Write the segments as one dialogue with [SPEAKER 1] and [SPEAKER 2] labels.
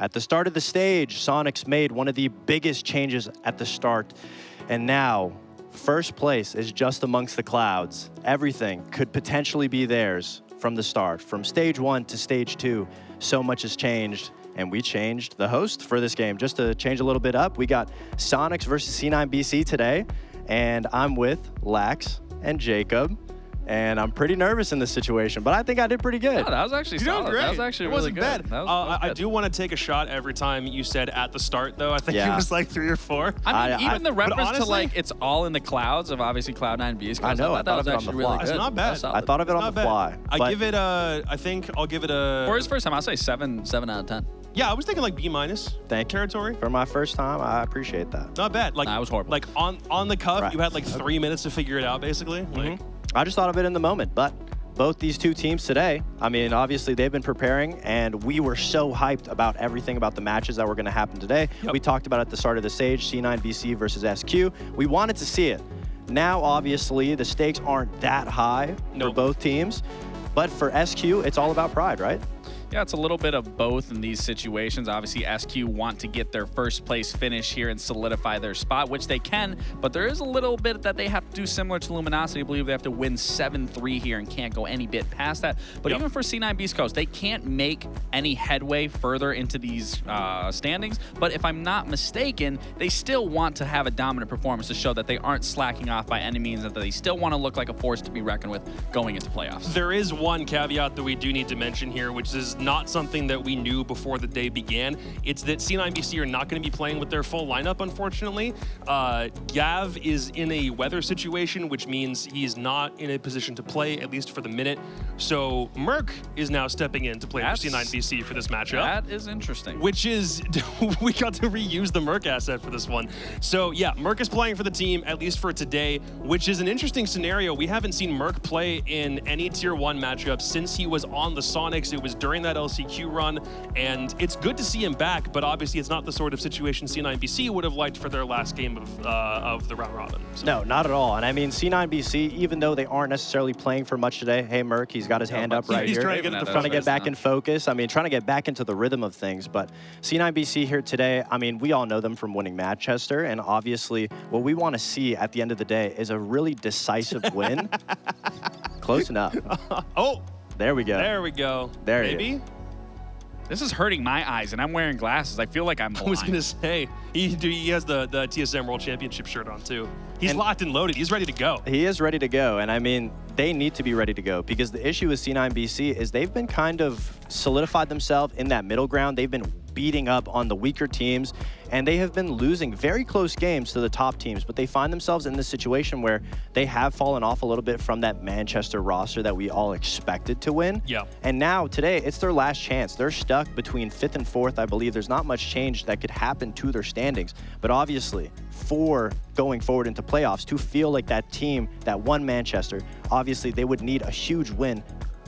[SPEAKER 1] At the start of the stage, Soniqs made one of the biggest changes at the start. And now, first place is just amongst the clouds. Everything could potentially be theirs from the start. From stage 1 to stage 2, so much has changed. And we changed the host for this game. Just to change a little bit up, we got Soniqs versus C9BC today. And I'm with Lax and Jacob. And I'm pretty nervous in this situation, but I think I did pretty good.
[SPEAKER 2] No, that was actually solid. That was actually really good.
[SPEAKER 3] Bad.
[SPEAKER 2] That was
[SPEAKER 3] I do want to take a shot every time you said at the start, though. I think it was like 3 or 4.
[SPEAKER 2] I mean, even the reference
[SPEAKER 3] honestly,
[SPEAKER 2] to like it's all in the clouds of obviously Cloud9 Beastcoast.
[SPEAKER 1] I know. I thought
[SPEAKER 2] that was actually really good.
[SPEAKER 3] It's not bad.
[SPEAKER 1] I thought of it on the fly.
[SPEAKER 3] I give it a. I think I'll give it a.
[SPEAKER 2] For his first time, I'll say 7 out of 10.
[SPEAKER 3] Yeah, I was thinking like B-
[SPEAKER 1] Thank
[SPEAKER 3] territory.
[SPEAKER 1] For my first time, I appreciate that.
[SPEAKER 3] Not bad. Like
[SPEAKER 2] I was horrible.
[SPEAKER 3] Like on the cuff, you had like 3 minutes to figure it out, basically. Like,
[SPEAKER 1] I just thought of it in the moment, but both these two teams today, I mean, obviously they've been preparing, and we were so hyped about everything about the matches that were going to happen today.
[SPEAKER 3] Yep.
[SPEAKER 1] We talked about at the start of the stage, C9BC versus SQ. We wanted to see it. Now, obviously, the stakes aren't that high for both teams, but for SQ, it's all about pride, right?
[SPEAKER 2] Yeah, it's a little bit of both in these situations. Obviously, SQ want to get their first place finish here and solidify their spot, which they can, but there is a little bit that they have to do similar to Luminosity. I believe they have to win 7-3 here and can't go any bit past that. But even for C9 Beastcoast, they can't make any headway further into these standings. But if I'm not mistaken, they still want to have a dominant performance to show that they aren't slacking off by any means, and that they still want to look like a force to be reckoned with going into playoffs.
[SPEAKER 3] There is one caveat that we do need to mention here, which is not something that we knew before the day began. It's that C9BC are not going to be playing with their full lineup, unfortunately. Gav is in a weather situation, which means he's not in a position to play, at least for the minute. So Merc is now stepping in to play for C9BC for this matchup.
[SPEAKER 2] That is interesting.
[SPEAKER 3] Which is, we got to reuse the Merc asset for this one. So yeah, Merc is playing for the team, at least for today, which is an interesting scenario. We haven't seen Merc play in any Tier 1 matchup since he was on the Soniqs. It was during that LCQ run, and it's good to see him back, but obviously it's not the sort of situation C9BC would have liked for their last game of the round robin. So.
[SPEAKER 1] No, not at all. And I mean, C9BC, even though they aren't necessarily playing for much today, hey, Merc, he's got his hand up right here.
[SPEAKER 3] He's trying to get
[SPEAKER 1] trying to get back in focus. I mean, trying to get back into the rhythm of things. But C9BC here today, I mean, we all know them from winning Manchester, and obviously what we want to see at the end of the day is a really decisive win. Close enough.
[SPEAKER 3] Oh!
[SPEAKER 1] There we go.
[SPEAKER 3] There we go.
[SPEAKER 1] There
[SPEAKER 3] Maybe?
[SPEAKER 2] This is hurting my eyes, and I'm wearing glasses. I feel like I'm blind.
[SPEAKER 3] I was going to say, he has the TSM World Championship shirt on, too. He's locked and loaded. He's ready to go.
[SPEAKER 1] He is ready to go, and I mean, they need to be ready to go, because the issue with C9BC is they've been kind of solidified themselves in that middle ground. They've been beating up on the weaker teams, and they have been losing very close games to the top teams, but they find themselves in this situation where they have fallen off a little bit from that Manchester roster that we all expected to win.
[SPEAKER 3] Yeah.
[SPEAKER 1] And now, today, it's their last chance. They're stuck between 5th and 4th, I believe. There's not much change that could happen to their standings, but obviously, for going forward into playoffs, to feel like that team that won Manchester, obviously, they would need a huge win.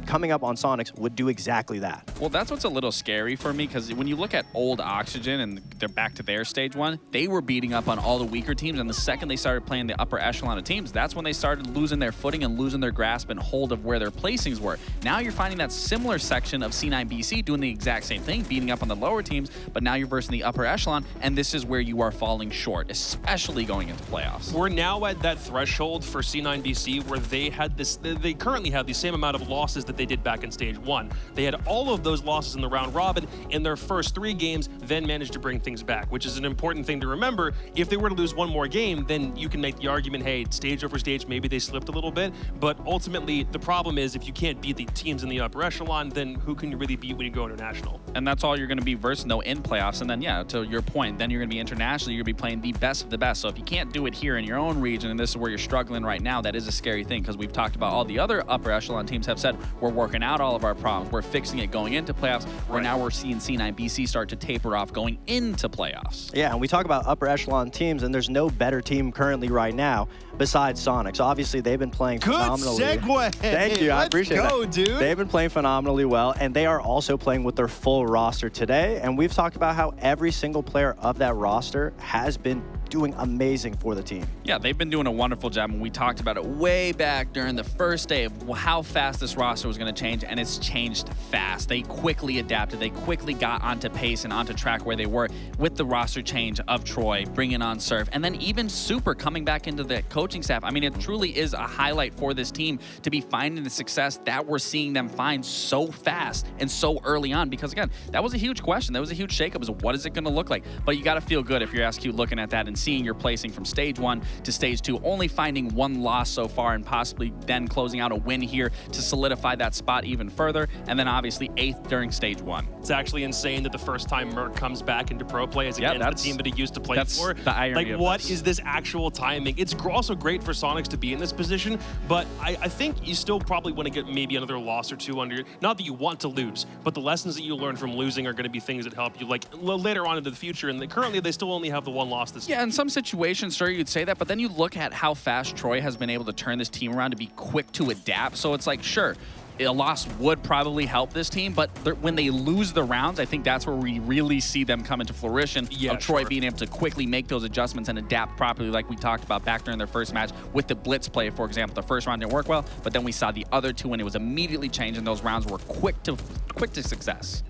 [SPEAKER 1] Coming up on Soniqs would do exactly that.
[SPEAKER 2] Well, that's what's a little scary for me, because when you look at old Oxygen and they're back to their stage 1, they were beating up on all the weaker teams, and the second they started playing the upper echelon of teams, that's when they started losing their footing and losing their grasp and hold of where their placings were. Now you're finding that similar section of C9BC doing the exact same thing, beating up on the lower teams, but now you're versing the upper echelon, and this is where you are falling short, especially going into playoffs.
[SPEAKER 3] We're now at that threshold for C9BC where they currently have the same amount of losses that they did back in stage 1. They had all of those losses in the round robin in their first 3 games, then managed to bring things back, which is an important thing to remember. If they were to lose one more game, then you can make the argument, hey, stage over stage, maybe they slipped a little bit, but ultimately the problem is if you can't beat the teams in the upper echelon, then who can you really beat when you go international?
[SPEAKER 2] And that's all you're going to be versing, though, in playoffs. And then, yeah, to your point, then you're going to be internationally, you're going to be playing the best of the best. So if you can't do it here in your own region, and this is where you're struggling right now, that is a scary thing, because we've talked about all the other upper echelon teams have said, we're working out all of our problems. We're fixing it going into playoffs. Now we're seeing C9BC start to taper off going into playoffs.
[SPEAKER 1] Yeah, and we talk about upper echelon teams, and there's no better team currently right now besides Soniqs. Obviously, they've been playing phenomenally.
[SPEAKER 3] Good segue.
[SPEAKER 1] Thank you. I appreciate that.
[SPEAKER 3] Let's go, dude.
[SPEAKER 1] They've been playing phenomenally well, and they are also playing with their full roster today. And we've talked about how every single player of that roster has been doing amazing for the team.
[SPEAKER 2] Yeah, they've been doing a wonderful job, and we talked about it way back during the first day of how fast this roster was going to change, and it's changed fast. They quickly adapted. They quickly got onto pace and onto track where they were with the roster change of Troy, bringing on Surf, and then even Super coming back into the coaching staff. I mean, it truly is a highlight for this team to be finding the success that we're seeing them find so fast and so early on, because again, that was a huge question. That was a huge shakeup. What is it going to look like? But you got to feel good if you're SQ looking at that and seeing your placing from stage 1 to stage 2, only finding 1 loss so far and possibly then closing out a win here to solidify that spot even further, and then obviously 8th during stage 1.
[SPEAKER 3] It's actually insane that the first time Merc comes back into pro play is against the team that he used to play for.
[SPEAKER 2] The irony
[SPEAKER 3] like, what is this actual timing? It's also great for Soniqs to be in this position, but I think you still probably want to get maybe another loss or 2 under. Not that you want to lose, but the lessons that you learn from losing are going to be things that help you like later on into the future. And currently, they still only have the 1 loss this year.
[SPEAKER 2] Yeah, in some situations, sure, you'd say that, but then you look at how fast Troy has been able to turn this team around to be quick to adapt. So it's like, sure, a loss would probably help this team, but when they lose the rounds, I think that's where we really see them come into fruition of Troy being able to quickly make those adjustments and adapt properly, like we talked about back during their first match with the blitz play, for example. The first round didn't work well, but then we saw the other 2 and it was immediately changed, and those rounds were quick to success.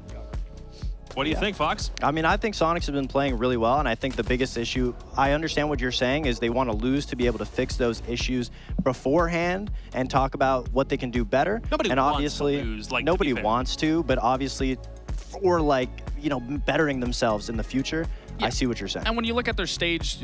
[SPEAKER 3] What do you think, Fox?
[SPEAKER 1] I mean, I think Soniqs have been playing really well, and I think the biggest issue, I understand what you're saying, is they want to lose to be able to fix those issues beforehand and talk about what they can do better.
[SPEAKER 3] Nobody
[SPEAKER 1] and
[SPEAKER 3] wants
[SPEAKER 1] obviously,
[SPEAKER 3] to lose, like,
[SPEAKER 1] nobody wants to, but obviously for, like, you know, bettering themselves in the future, I see what you're saying.
[SPEAKER 2] And when you look at their stage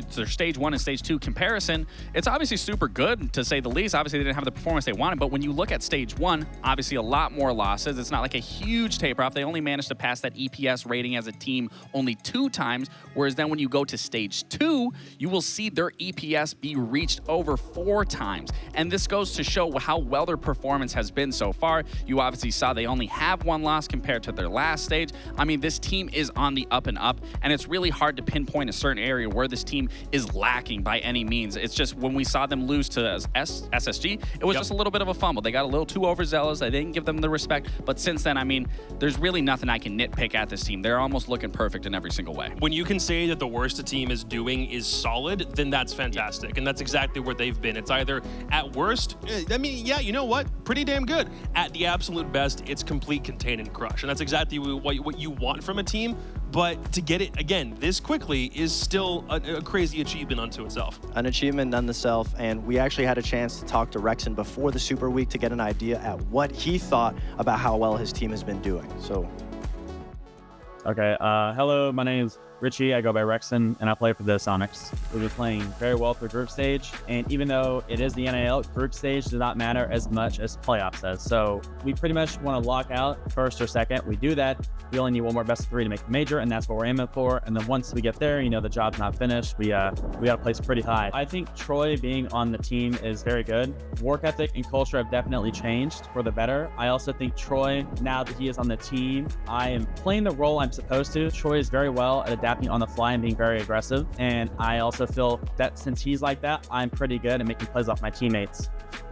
[SPEAKER 2] 1 and stage 2 comparison, it's obviously super good, to say the least. Obviously, they didn't have the performance they wanted, but when you look at stage 1, obviously a lot more losses. It's not like a huge taper off. They only managed to pass that EPS rating as a team only 2 times, whereas then when you go to stage 2, you will see their EPS be reached over 4 times. And this goes to show how well their performance has been so far. You obviously saw they only have 1 loss compared to their last stage. I mean, this team is on the up and up, and it's really hard to pinpoint a certain area where this team is lacking by any means. It's just when we saw them lose to SSG, it was just a little bit of a fumble. They got a little too overzealous. They didn't give them the respect. But since then, I mean, there's really nothing I can nitpick at this team. They're almost looking perfect in every single way.
[SPEAKER 3] When you can say that the worst a team is doing is solid, then that's fantastic. And that's exactly where they've been. It's either at worst, I mean, yeah, you know what? Pretty damn good. At the absolute best, it's complete contain and crush. And that's exactly what you want from a team. But to get it, again, this quickly is still a crazy achievement unto itself.
[SPEAKER 1] An achievement none the self, and we actually had a chance to talk to Rexon before the Super Week to get an idea at what he thought about how well his team has been doing. So,
[SPEAKER 4] okay, hello, my name is Richie. I go by Rexon, and I play for the Soniqs. We've been playing very well through group stage, and even though it is the NAL, group stage does not matter as much as playoffs does. So we pretty much want to lock out first or second. We do that. We only need 1 more best of 3 to make the major, and that's what we're aiming for. And then once we get there, you know, the job's not finished. We got to place pretty high. I think Troy being on the team is very good. Work ethic and culture have definitely changed for the better. I also think Troy, now that he is on the team, I am playing the role I'm supposed to. Troy is very well at adapting on the fly and being very aggressive. And I also feel that since he's like that, I'm pretty good at making plays off my teammates.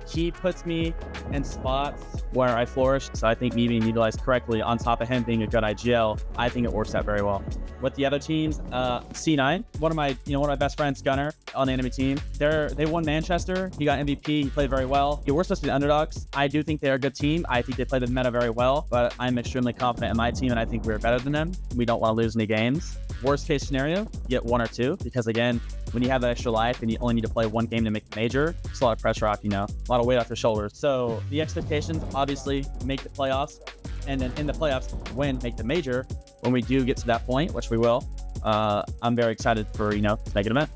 [SPEAKER 4] He puts me in spots where I flourish, so I think me being utilized correctly on top of him being a good IGL, I think it works out very well. With the other teams, C9, one of my best friends, Gunner, on the enemy team, they won Manchester. He got MVP. He played very well. We're supposed to be the underdogs. I do think they're a good team. I think they play the meta very well, but I'm extremely confident in my team, and I think we're better than them. We don't want to lose any games. Worst case scenario, get 1 or 2, because again, when you have that extra life and you only need to play 1 game to make the major, it's a lot of pressure off, a lot of weight off your shoulders. So the expectations, obviously, make the playoffs, and then in the playoffs, make the major. When we do get to that point, which we will, I'm very excited for, to make an event.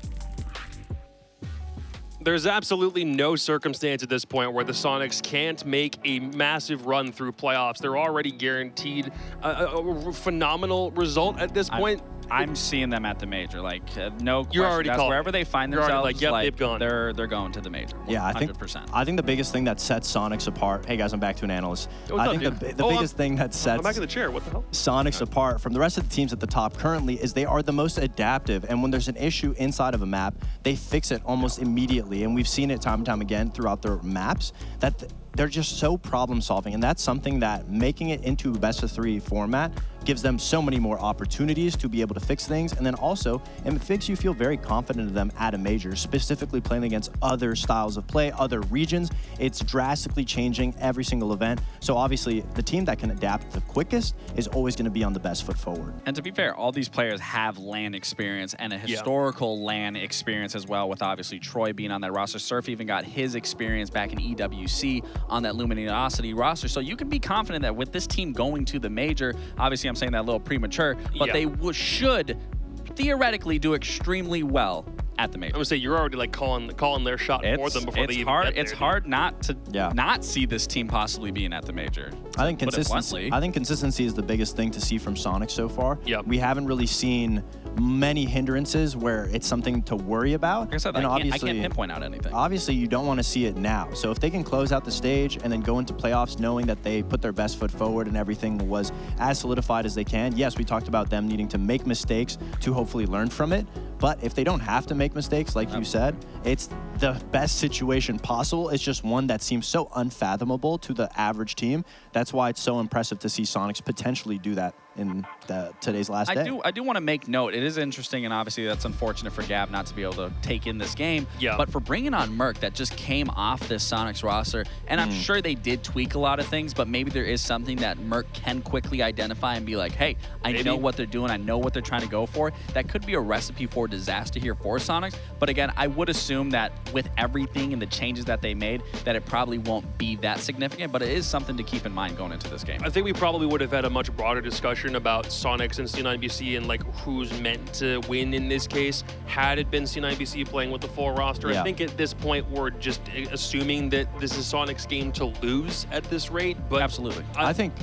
[SPEAKER 3] There's absolutely no circumstance at this point where the Soniqs can't make a massive run through playoffs. They're already guaranteed a phenomenal result at this point.
[SPEAKER 2] I'm seeing them at the major, like no question.
[SPEAKER 3] You're already calling.
[SPEAKER 2] Wherever they find
[SPEAKER 3] You're
[SPEAKER 2] themselves,
[SPEAKER 3] already like, yep, they've gone.
[SPEAKER 2] They're going to the major. 100%.
[SPEAKER 1] Yeah, I think the biggest thing that sets Soniqs apart. Hey guys, I'm back to an analyst. I think the biggest thing that sets
[SPEAKER 3] I'm back in the chair. What the hell?
[SPEAKER 1] Soniqs apart from the rest of the teams at the top currently is they are the most adaptive, and when there's an issue inside of a map, they fix it almost immediately. And we've seen it time and time again throughout their maps that they're just so problem solving, and that's something that making it into a best of 3 format gives them so many more opportunities to be able to fix things. And then also, it makes you feel very confident of them at a major, specifically playing against other styles of play, other regions. It's drastically changing every single event. So obviously, the team that can adapt the quickest is always going to be on the best foot forward.
[SPEAKER 2] And to be fair, all these players have LAN experience and a historical LAN experience as well, with obviously Troy being on that roster. Surf even got his experience back in EWC on that Luminosity roster. So you can be confident that with this team going to the major, obviously I'm saying that a little premature, but they should theoretically do extremely well at the major.
[SPEAKER 3] I would say you're already like calling their shot for them before they even get there.
[SPEAKER 2] It's hard not to not see this team possibly being at the major.
[SPEAKER 1] I think consistency is the biggest thing to see from Sonic so far.
[SPEAKER 3] Yep.
[SPEAKER 1] We haven't really seen many hindrances where it's something to worry about.
[SPEAKER 2] Like I said, I can't pinpoint out anything.
[SPEAKER 1] Obviously, you don't want to see it now. So if they can close out the stage and then go into playoffs knowing that they put their best foot forward and everything was as solidified as they can, yes, we talked about them needing to make mistakes to hopefully learn from it. But if they don't have to make mistakes, like you said, it's the best situation possible. It's just one that seems so unfathomable to the average team. That's why it's so impressive to see Sonics potentially do that in today's last day.
[SPEAKER 2] I do want to make note. It is interesting, and obviously that's unfortunate for Gab not to be able to take in this game.
[SPEAKER 3] Yeah.
[SPEAKER 2] But for bringing on Merc that just came off this Sonics roster, and I'm sure they did tweak a lot of things, but maybe there is something that Merc can quickly identify and be like, hey, I know what they're doing. I know what they're trying to go for. That could be a recipe for disaster here for Sonics. But again, I would assume that with everything and the changes that they made, that it probably won't be that significant, but it is something to keep in mind going into this game.
[SPEAKER 3] I think we probably would have had a much broader discussion about Sonics and C9BC and like who's meant to win in this case had it been C9BC playing with the full roster. I think at this point we're just assuming that this is Sonics' game to lose at this rate. But
[SPEAKER 2] absolutely,
[SPEAKER 1] I think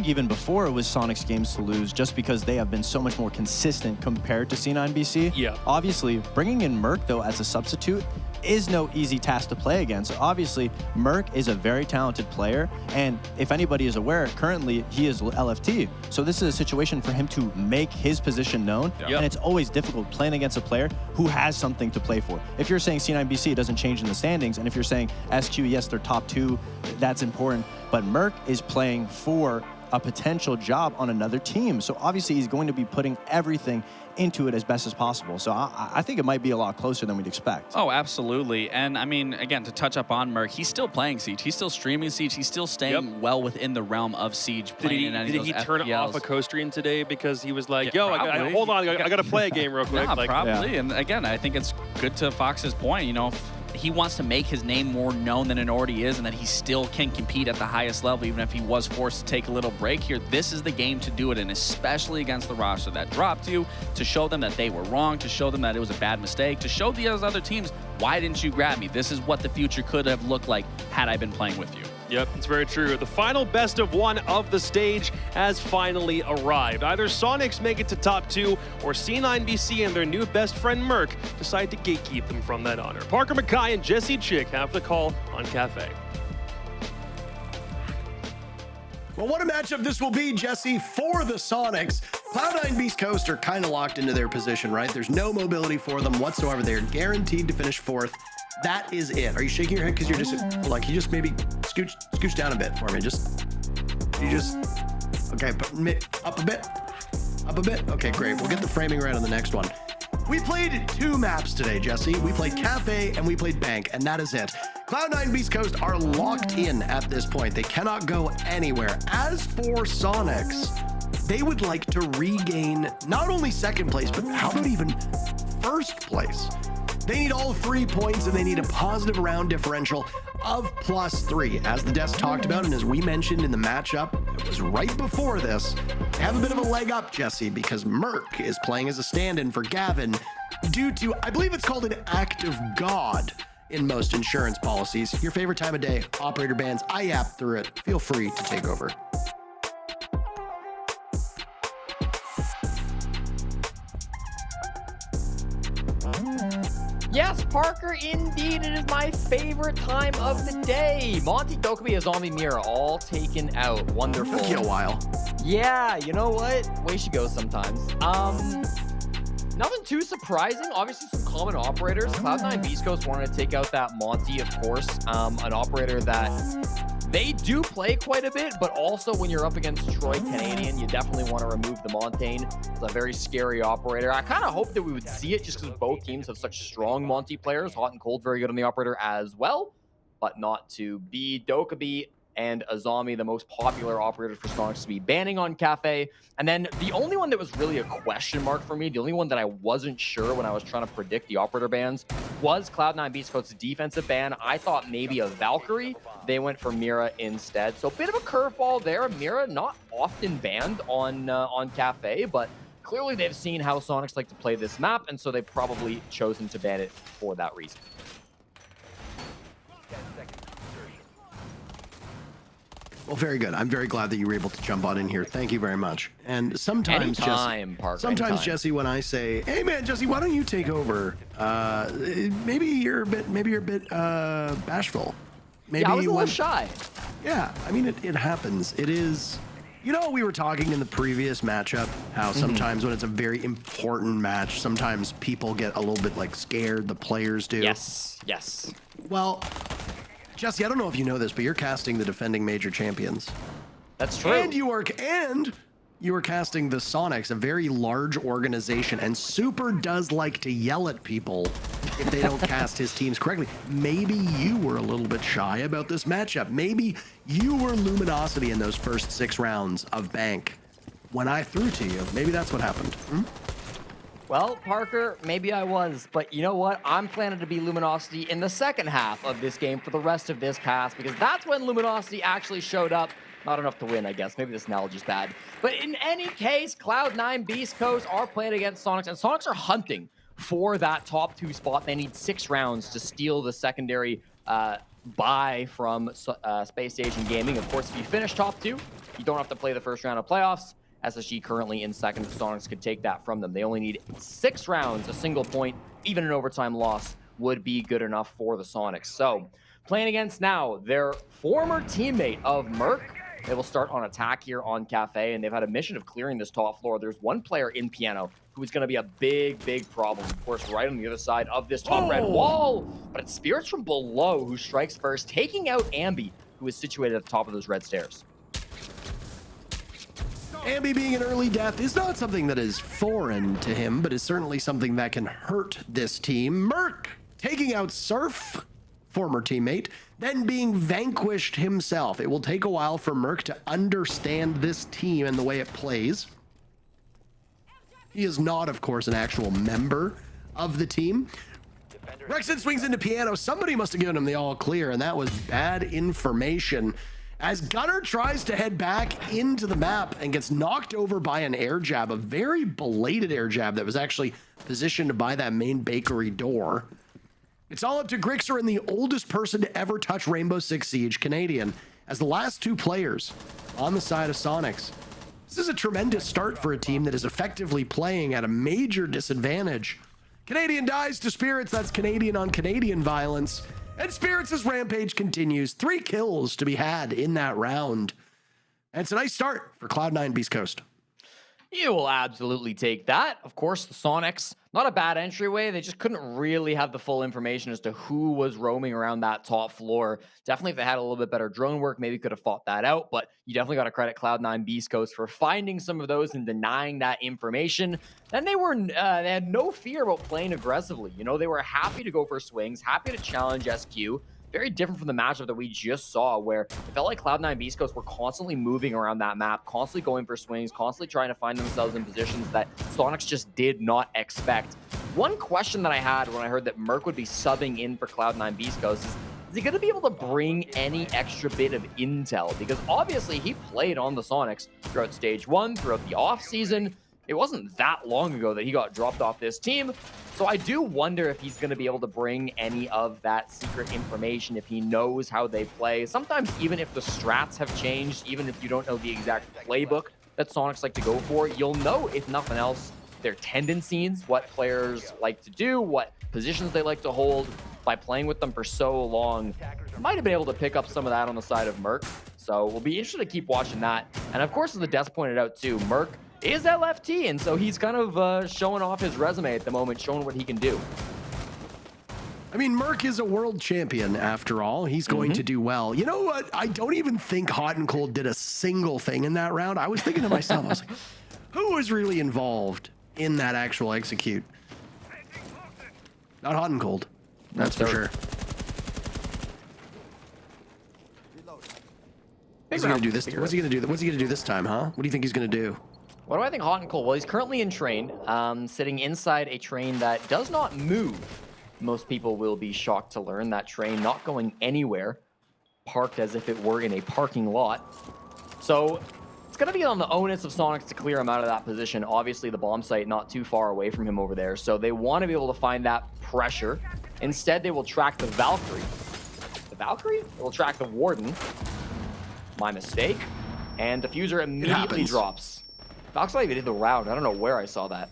[SPEAKER 1] even before it was Sonics' games to lose, just because they have been so much more consistent compared to C9BC.
[SPEAKER 3] Yeah.
[SPEAKER 1] Obviously, bringing in Merc though as a substitute is no easy task to play against. Obviously, Merc is a very talented player, and if anybody is aware, currently he is LFT. So this is a situation for him to make his position known, and it's always difficult playing against a player who has something to play for. If you're saying C9BC, it doesn't change in the standings, and if you're saying SQ, yes, they're top 2, that's important, but Merc is playing for a potential job on another team. So obviously he's going to be putting everything into it as best as possible. So I think it might be a lot closer than we'd expect.
[SPEAKER 2] Oh, absolutely. And I mean, again, to touch up on Merc, he's still playing Siege. He's still streaming Siege. He's still staying well within the realm of Siege.
[SPEAKER 3] Did he turn off a co-stream today because he was like, yo, hold on, I got to play a game real quick?
[SPEAKER 2] Yeah, probably. And again, I think it's good to Fox's point, you know, he wants to make his name more known than it already is, and that he still can compete at the highest level, even if he was forced to take a little break here. This is the game to do it, and especially against the roster that dropped you, to show them that they were wrong, to show them that it was a bad mistake, to show those other teams, why didn't you grab me? This is what the future could have looked like had I been playing with you.
[SPEAKER 3] Yep, it's very true. The final best of one of the stage has finally arrived. Either Sonics make it to top 2, or C9BC and their new best friend Merc decide to gatekeep them from that honor. Parker Mackay and Jesse Chick have the call on Cafe.
[SPEAKER 5] Well, what a matchup this will be, Jesse, for the Sonics. Cloud9 Beastcoast are kind of locked into their position, right? There's no mobility for them whatsoever. They're guaranteed to finish 4th. That is it. Are you shaking your head because you're just like, you just maybe scooch down a bit for me? Okay, up a bit. Okay, great. We'll get the framing right on the next one. We played 2 maps today, Jesse. We played Cafe and we played Bank, and that is it. Cloud9 Beastcoast are locked in at this point. They cannot go anywhere. As for Sonics, they would like to regain not only 2nd place, but how about even 1st place? They need all 3 points, and they need a positive round differential of +3. As the desk talked about, and as we mentioned in the matchup, it was right before this, they have a bit of a leg up, Jesse, because Merc is playing as a stand-in for Gavin due to, I believe it's called an act of God in most insurance policies. Your favorite time of day, operator bans, I yap through it. Feel free to take over.
[SPEAKER 6] Yes, Parker, indeed, it is my favorite time of the day. Monty, Dokkaebi, and Zombie Mirror all taken out. Wonderful.
[SPEAKER 5] Took you a while.
[SPEAKER 6] Yeah, you know what? Way she goes sometimes. Nothing too surprising. Obviously, some common operators. Cloud9 Beastcoast wanted to take out that Monty, of course. An operator that They do play quite a bit, but also when you're up against Troy Canadian, you definitely want to remove the Montaigne. It's a very scary operator. I kind of hope that we would see it just because both teams have such strong Monty players. Hot and Cold, very good on the operator as well, but not to be. Dokkaebi and Azami, the most popular operators for Sonics, to be banning on Cafe. And then the only one that was really a question mark for me, the only one that I wasn't sure when I was trying to predict the operator bans, was Cloud9 Beastcoast's defensive ban. I thought maybe a Valkyrie. They went for Mira instead. So a bit of a curveball there. Mira not often banned on Cafe, but clearly they've seen how Sonics like to play this map, and so they've probably chosen to ban it for that reason.
[SPEAKER 5] Well, very good. I'm very glad that you were able to jump on in here. Thank you very much. And sometimes,
[SPEAKER 6] anytime, Parker,
[SPEAKER 5] sometimes
[SPEAKER 6] anytime.
[SPEAKER 5] Jesse, when I say, "Hey, man, Jesse, why don't you take over?" Maybe you're a bit bashful. Maybe
[SPEAKER 6] yeah, I was a little shy.
[SPEAKER 5] Yeah, I mean, it happens. It is. You know, we were talking in the previous matchup how sometimes when it's a very important match, sometimes people get a little bit like scared. The players do.
[SPEAKER 6] Yes. Yes.
[SPEAKER 5] Well, Jesse, I don't know if you know this, but you're casting the defending major champions.
[SPEAKER 6] That's true.
[SPEAKER 5] And you are casting the Sonics, a very large organization, and Super does like to yell at people if they don't cast his teams correctly. Maybe you were a little bit shy about this matchup. Maybe you were Luminosity in those first 6 rounds of Bank when I threw to you. Maybe that's what happened.
[SPEAKER 6] Well, Parker, maybe I was, but you know what? I'm planning to be Luminosity in the second half of this game for the rest of this cast, because that's when Luminosity actually showed up. Not enough to win, I guess. Maybe this analogy's bad. But in any case, Cloud9 Beastcoast are playing against Sonics, and Sonics are hunting for that top 2 spot. They need 6 rounds to steal the secondary buy from Space Station Gaming. Of course, if you finish top 2, you don't have to play the first round of playoffs. SSG currently in second. Sonics could take that from them. They only need 6 rounds, a single point, even an overtime loss would be good enough for the Sonics. So, playing against now their former teammate of Merc. They will start on attack here on Cafe, and they've had a mission of clearing this top floor. There's one player in Piano who is going to be a big, big problem. Of course, right on the other side of this top red wall, but it's Spirits from below who strikes first, taking out Ambi, who is situated at the top of those red stairs.
[SPEAKER 5] Ambi being an early death is not something that is foreign to him, but is certainly something that can hurt this team. Merc taking out Surf, former teammate, then being vanquished himself. It will take a while for Merc to understand this team and the way it plays. He is not, of course, an actual member of the team. Rexon swings into Piano. Somebody must have given him the all clear, and that was bad information. As Gunner tries to head back into the map and gets knocked over by an air jab, a very belated air jab that was actually positioned by that main bakery door. It's all up to Grixer and the oldest person to ever touch Rainbow Six Siege, Canadian, as the last 2 players on the side of Sonics. This is a tremendous start for a team that is effectively playing at a major disadvantage. Canadian dies to Spirits. That's Canadian on Canadian violence. And Spirits' rampage continues. 3 kills to be had in that round. And it's a nice start for Cloud9 Beastcoast.
[SPEAKER 6] You will absolutely take that. Of course, the Sonics, not a bad entryway. They just couldn't really have the full information as to who was roaming around that top floor. Definitely, if they had a little bit better drone work, maybe could have fought that out. But you definitely got to credit Cloud9 Beastcoast for finding some of those and denying that information. Then they had no fear about playing aggressively. You know, they were happy to go for swings, happy to challenge SQ. Very different from the matchup that we just saw, where it felt like Cloud9 Beastcoast were constantly moving around that map, constantly going for swings, constantly trying to find themselves in positions that Sonics just did not expect. One question that I had when I heard that Merc would be subbing in for Cloud9 Beastcoast is he going to be able to bring any extra bit of intel? Because obviously he played on the Sonics throughout Stage 1, throughout the offseason. It wasn't that long ago that he got dropped off this team. So I do wonder if he's going to be able to bring any of that secret information, if he knows how they play. Sometimes even if the strats have changed, even if you don't know the exact playbook that Sonics like to go for, you'll know, if nothing else, their tendencies, what players like to do, what positions they like to hold. By playing with them for so long, might have been able to pick up some of that on the side of Merc. So we'll be interested to keep watching that. And of course, as the Death pointed out too, Merc is LFT, and so he's kind of showing off his resume at the moment, showing what he can do.
[SPEAKER 5] I mean, Merc is a world champion after all. He's going to do well. You know what? I don't even think Hot and Cold did a single thing in that round. I was thinking to myself, I was like, who was really involved in that actual execute? Not Hot and Cold. That's for sure. What's he gonna do this? What's he gonna do? What's he gonna do this time, huh? What do you think he's gonna do?
[SPEAKER 6] What do I think Hot and Cold? Well, he's currently in train, sitting inside a train that does not move. Most people will be shocked to learn that train not going anywhere, parked as if it were in a parking lot. So it's going to be on the onus of Soniqs to clear him out of that position. Obviously, the bomb site not too far away from him over there, so they want to be able to find that pressure. Instead, they will track the Valkyrie. The Valkyrie? They will track the Warden. My mistake. And Diffuser immediately drops. Valkyrie even did the round. I don't know where I saw that.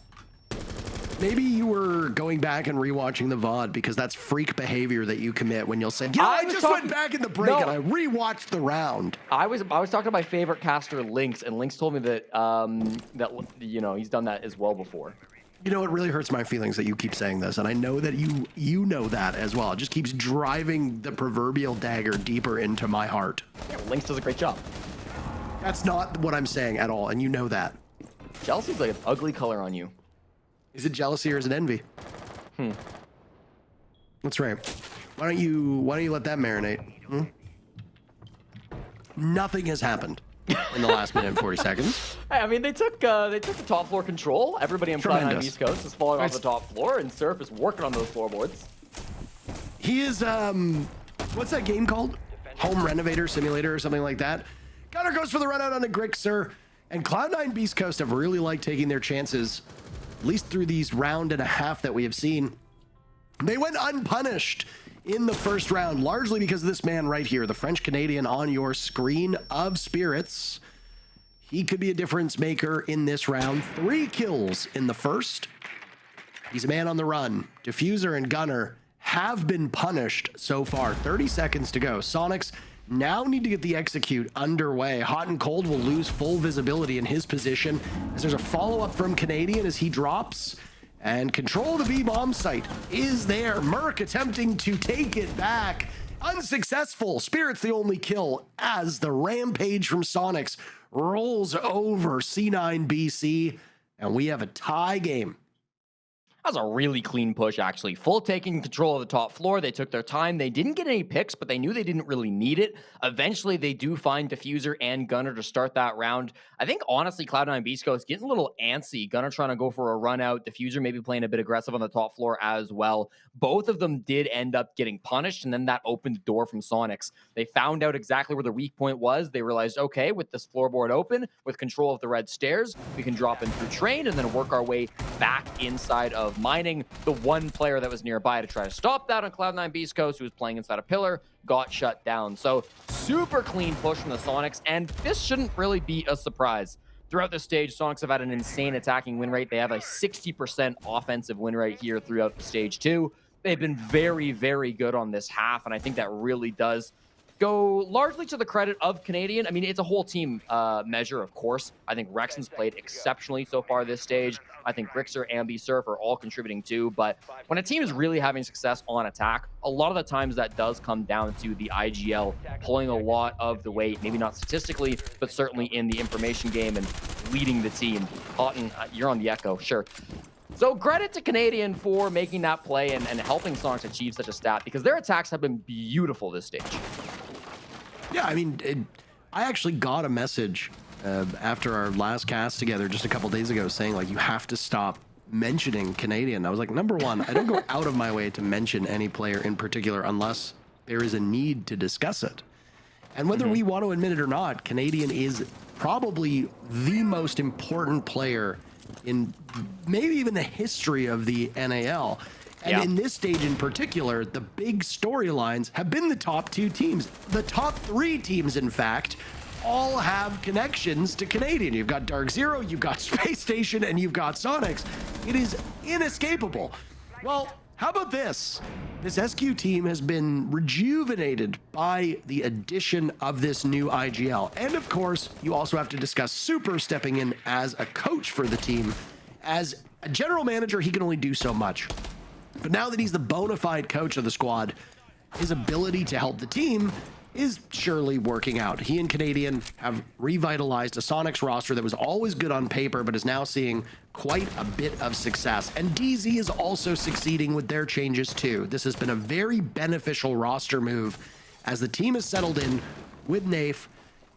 [SPEAKER 5] Maybe you were going back and rewatching the VOD because that's freak behavior that you commit when you'll say, yeah, I just went back in the break and I rewatched the round.
[SPEAKER 6] I was talking to my favorite caster, Lynx, and Lynx told me that, you know, he's done that as well before.
[SPEAKER 5] You know, it really hurts my feelings that you keep saying this, and I know that you know that as well. It just keeps driving the proverbial dagger deeper into my heart.
[SPEAKER 6] Yeah, Lynx does a great job.
[SPEAKER 5] That's not what I'm saying at all, and you know that.
[SPEAKER 6] Jealousy's like an ugly color on you.
[SPEAKER 5] Is it jealousy or is it envy? That's right. Why don't you let that marinate? Nothing has happened in the last minute and 40 seconds.
[SPEAKER 6] Hey, I mean, they took the top floor control. Everybody in Cloud9 Beastcoast is falling off the top floor, and Surf is working on those floorboards.
[SPEAKER 5] He is what's that game called? Home Renovator Simulator or something like that. Gunner goes for the run out on the Grixer, and Cloud9 Beastcoast have really liked taking their chances, at least through these round and a half that we have seen. They went unpunished in the first round, largely because of this man right here, the French Canadian on your screen of Spirits. He could be a difference maker in this round. 3 kills in the first. He's a man on the run. Diffuser and Gunner have been punished so far. 30 seconds to go. Soniqs now need to get the execute underway. Hot and Cold will lose full visibility in his position as there's a follow-up from Canadian as he drops. And control of the B-bomb site is there. Merc attempting to take it back. Unsuccessful. Spirit's the only kill as the rampage from Soniqs rolls over C9 BC. And we have a tie game.
[SPEAKER 6] That was a really clean push, actually. Full taking control of the top floor. They took their time. They didn't get any picks, but they knew they didn't really need it. Eventually, they do find Diffuser and Gunner to start that round. I think, honestly, Cloud9 Beastcoast getting a little antsy. Gunner trying to go for a run out. Diffuser maybe playing a bit aggressive on the top floor as well. Both of them did end up getting punished, and then that opened the door from Soniqs. They found out exactly where the weak point was. They realized, okay, with this floorboard open, with control of the red stairs, we can drop in through train and then work our way back inside of mining. The one player that was nearby to try to stop that on Cloud9 Beastcoast, who was playing inside a pillar, got shut down. So super clean push from the Soniqs, and this shouldn't really be a surprise. Throughout the stage, Soniqs have had an insane attacking win rate. They have a 60% offensive win rate here throughout the stage too. They've been very, very good on this half, and I think that really does go largely to the credit of Canadian. I mean, it's a whole team measure, of course. I think Rexon's played exceptionally so far this stage. I think Grixer, Ambi, Surf are all contributing too. But when a team is really having success on attack, a lot of the times that does come down to the IGL pulling a lot of the weight, maybe not statistically, but certainly in the information game and leading the team. Otten, you're on the echo, sure. So credit to Canadian for making that play and helping Soniqs achieve such a stat, because their attacks have been beautiful this stage.
[SPEAKER 5] Yeah, I mean, I actually got a message after our last cast together just a couple days ago saying, like, you have to stop mentioning Canadian. I was like, number one, I don't go out of my way to mention any player in particular unless there is a need to discuss it. And whether we want to admit it or not, Canadian is probably the most important player in maybe even the history of the NAL. And in this stage in particular, the big storylines have been the top 2 teams. The top 3 teams, in fact, all have connections to Canadian. You've got Dark Zero, you've got Space Station, and you've got Soniqs. It is inescapable. Well, how about this? This SQ team has been rejuvenated by the addition of this new IGL. And of course, you also have to discuss Super stepping in as a coach for the team. As a general manager, he can only do so much. But now that he's the bona fide coach of the squad, his ability to help the team is surely working out. He and Canadian have revitalized a Soniqs roster that was always good on paper, but is now seeing quite a bit of success. And DZ is also succeeding with their changes too. This has been a very beneficial roster move as the team has settled in with Nafe.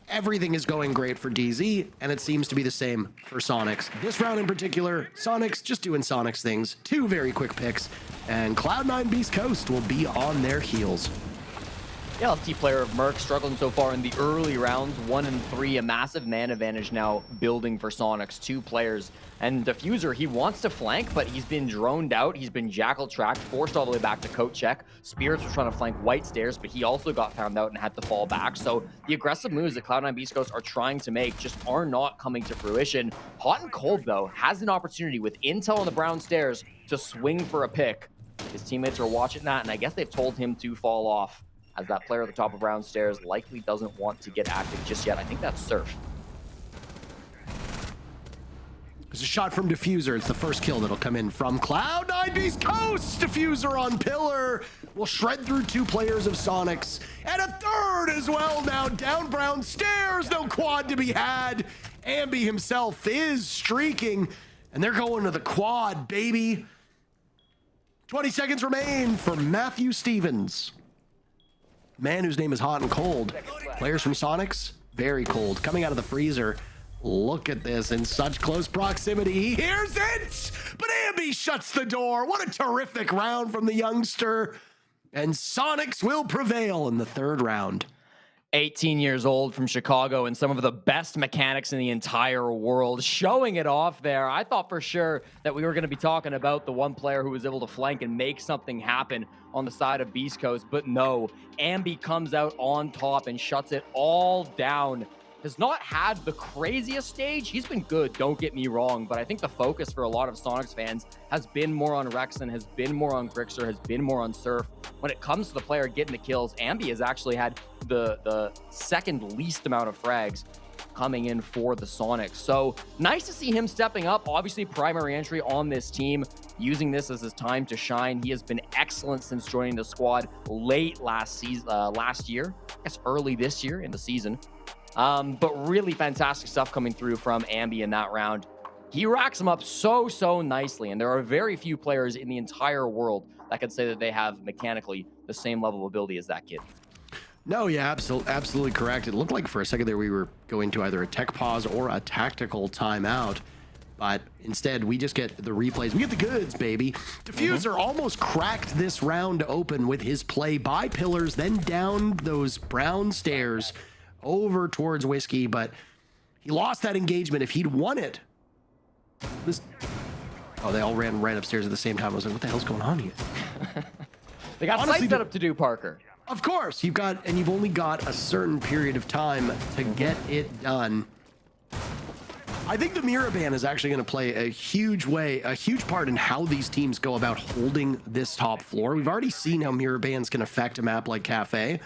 [SPEAKER 5] Everything is going great for DZ, and it seems to be the same for Soniqs. This round in particular, Soniqs just doing Soniqs things. 2 very quick picks, and Cloud9 Beastcoast will be on their heels.
[SPEAKER 6] The LFT player of Merc struggling so far in the early rounds, 1 and 3, a massive man advantage now building for Soniqs, 2 players. And Diffuser, he wants to flank, but he's been droned out. He's been jackal tracked, forced all the way back to coat check. Spirits was trying to flank White Stairs, but he also got found out and had to fall back. So the aggressive moves that Cloud9 Beastcoast are trying to make just are not coming to fruition. Hot and Cold, though, has an opportunity with intel on the brown stairs to swing for a pick. His teammates are watching that, and I guess they've told him to fall off, as that player at the top of brown stairs likely doesn't want to get active just yet. I think that's Surf.
[SPEAKER 5] There's a shot from Diffuser. It's the first kill that'll come in from Cloud9 Beastcoast. Diffuser on pillar will shred through 2 players of Soniqs, and a third as well now down brown stairs. No quad to be had. Ambi himself is streaking, and they're going to the quad, baby. 20 seconds remain for Matthew Stevens. Man whose name is Hot and Cold. Players from Soniqs, very cold. Coming out of the freezer. Look at this in such close proximity. He hears it, but Ambi shuts the door. What a terrific round from the youngster. And Soniqs will prevail in the 3rd round.
[SPEAKER 6] 18 years old from Chicago and some of the best mechanics in the entire world, showing it off there. I thought for sure that we were going to be talking about the one player who was able to flank and make something happen on the side of Beast Coast, but no, Ambi comes out on top and shuts it all down. Has not had the craziest stage. He's been good, don't get me wrong, but I think the focus for a lot of Soniqs fans has been more on Rexen, has been more on Grixer, has been more on Surf. When it comes to the player getting the kills, Ambi has actually had the second least amount of frags coming in for the Soniqs. So nice to see him stepping up. Obviously, primary entry on this team, using this as his time to shine. He has been excellent since joining the squad late last year, I guess early this year in the season. But really fantastic stuff coming through from Ambi in that round. He racks them up so nicely, and there are very few players in the entire world that could say that they have mechanically the same level of ability as that kid.
[SPEAKER 5] No, yeah, absolutely correct. It looked like for a second there we were going to either a tech pause or a tactical timeout, but instead we just get the replays. We get the goods, baby. Diffuser almost cracked this round open with his play by pillars, then down those brown stairs over towards Whiskey, but he lost that engagement. If he'd won it, oh, they all ran right upstairs at the same time. I was like, what the hell's going on here?
[SPEAKER 6] They got sites set up to do, Parker.
[SPEAKER 5] Of course, you've only got a certain period of time to get it done. I think the mirror ban is actually going to play a huge part in how these teams go about holding this top floor. We've already seen how mirror bans can affect a map like Cafe.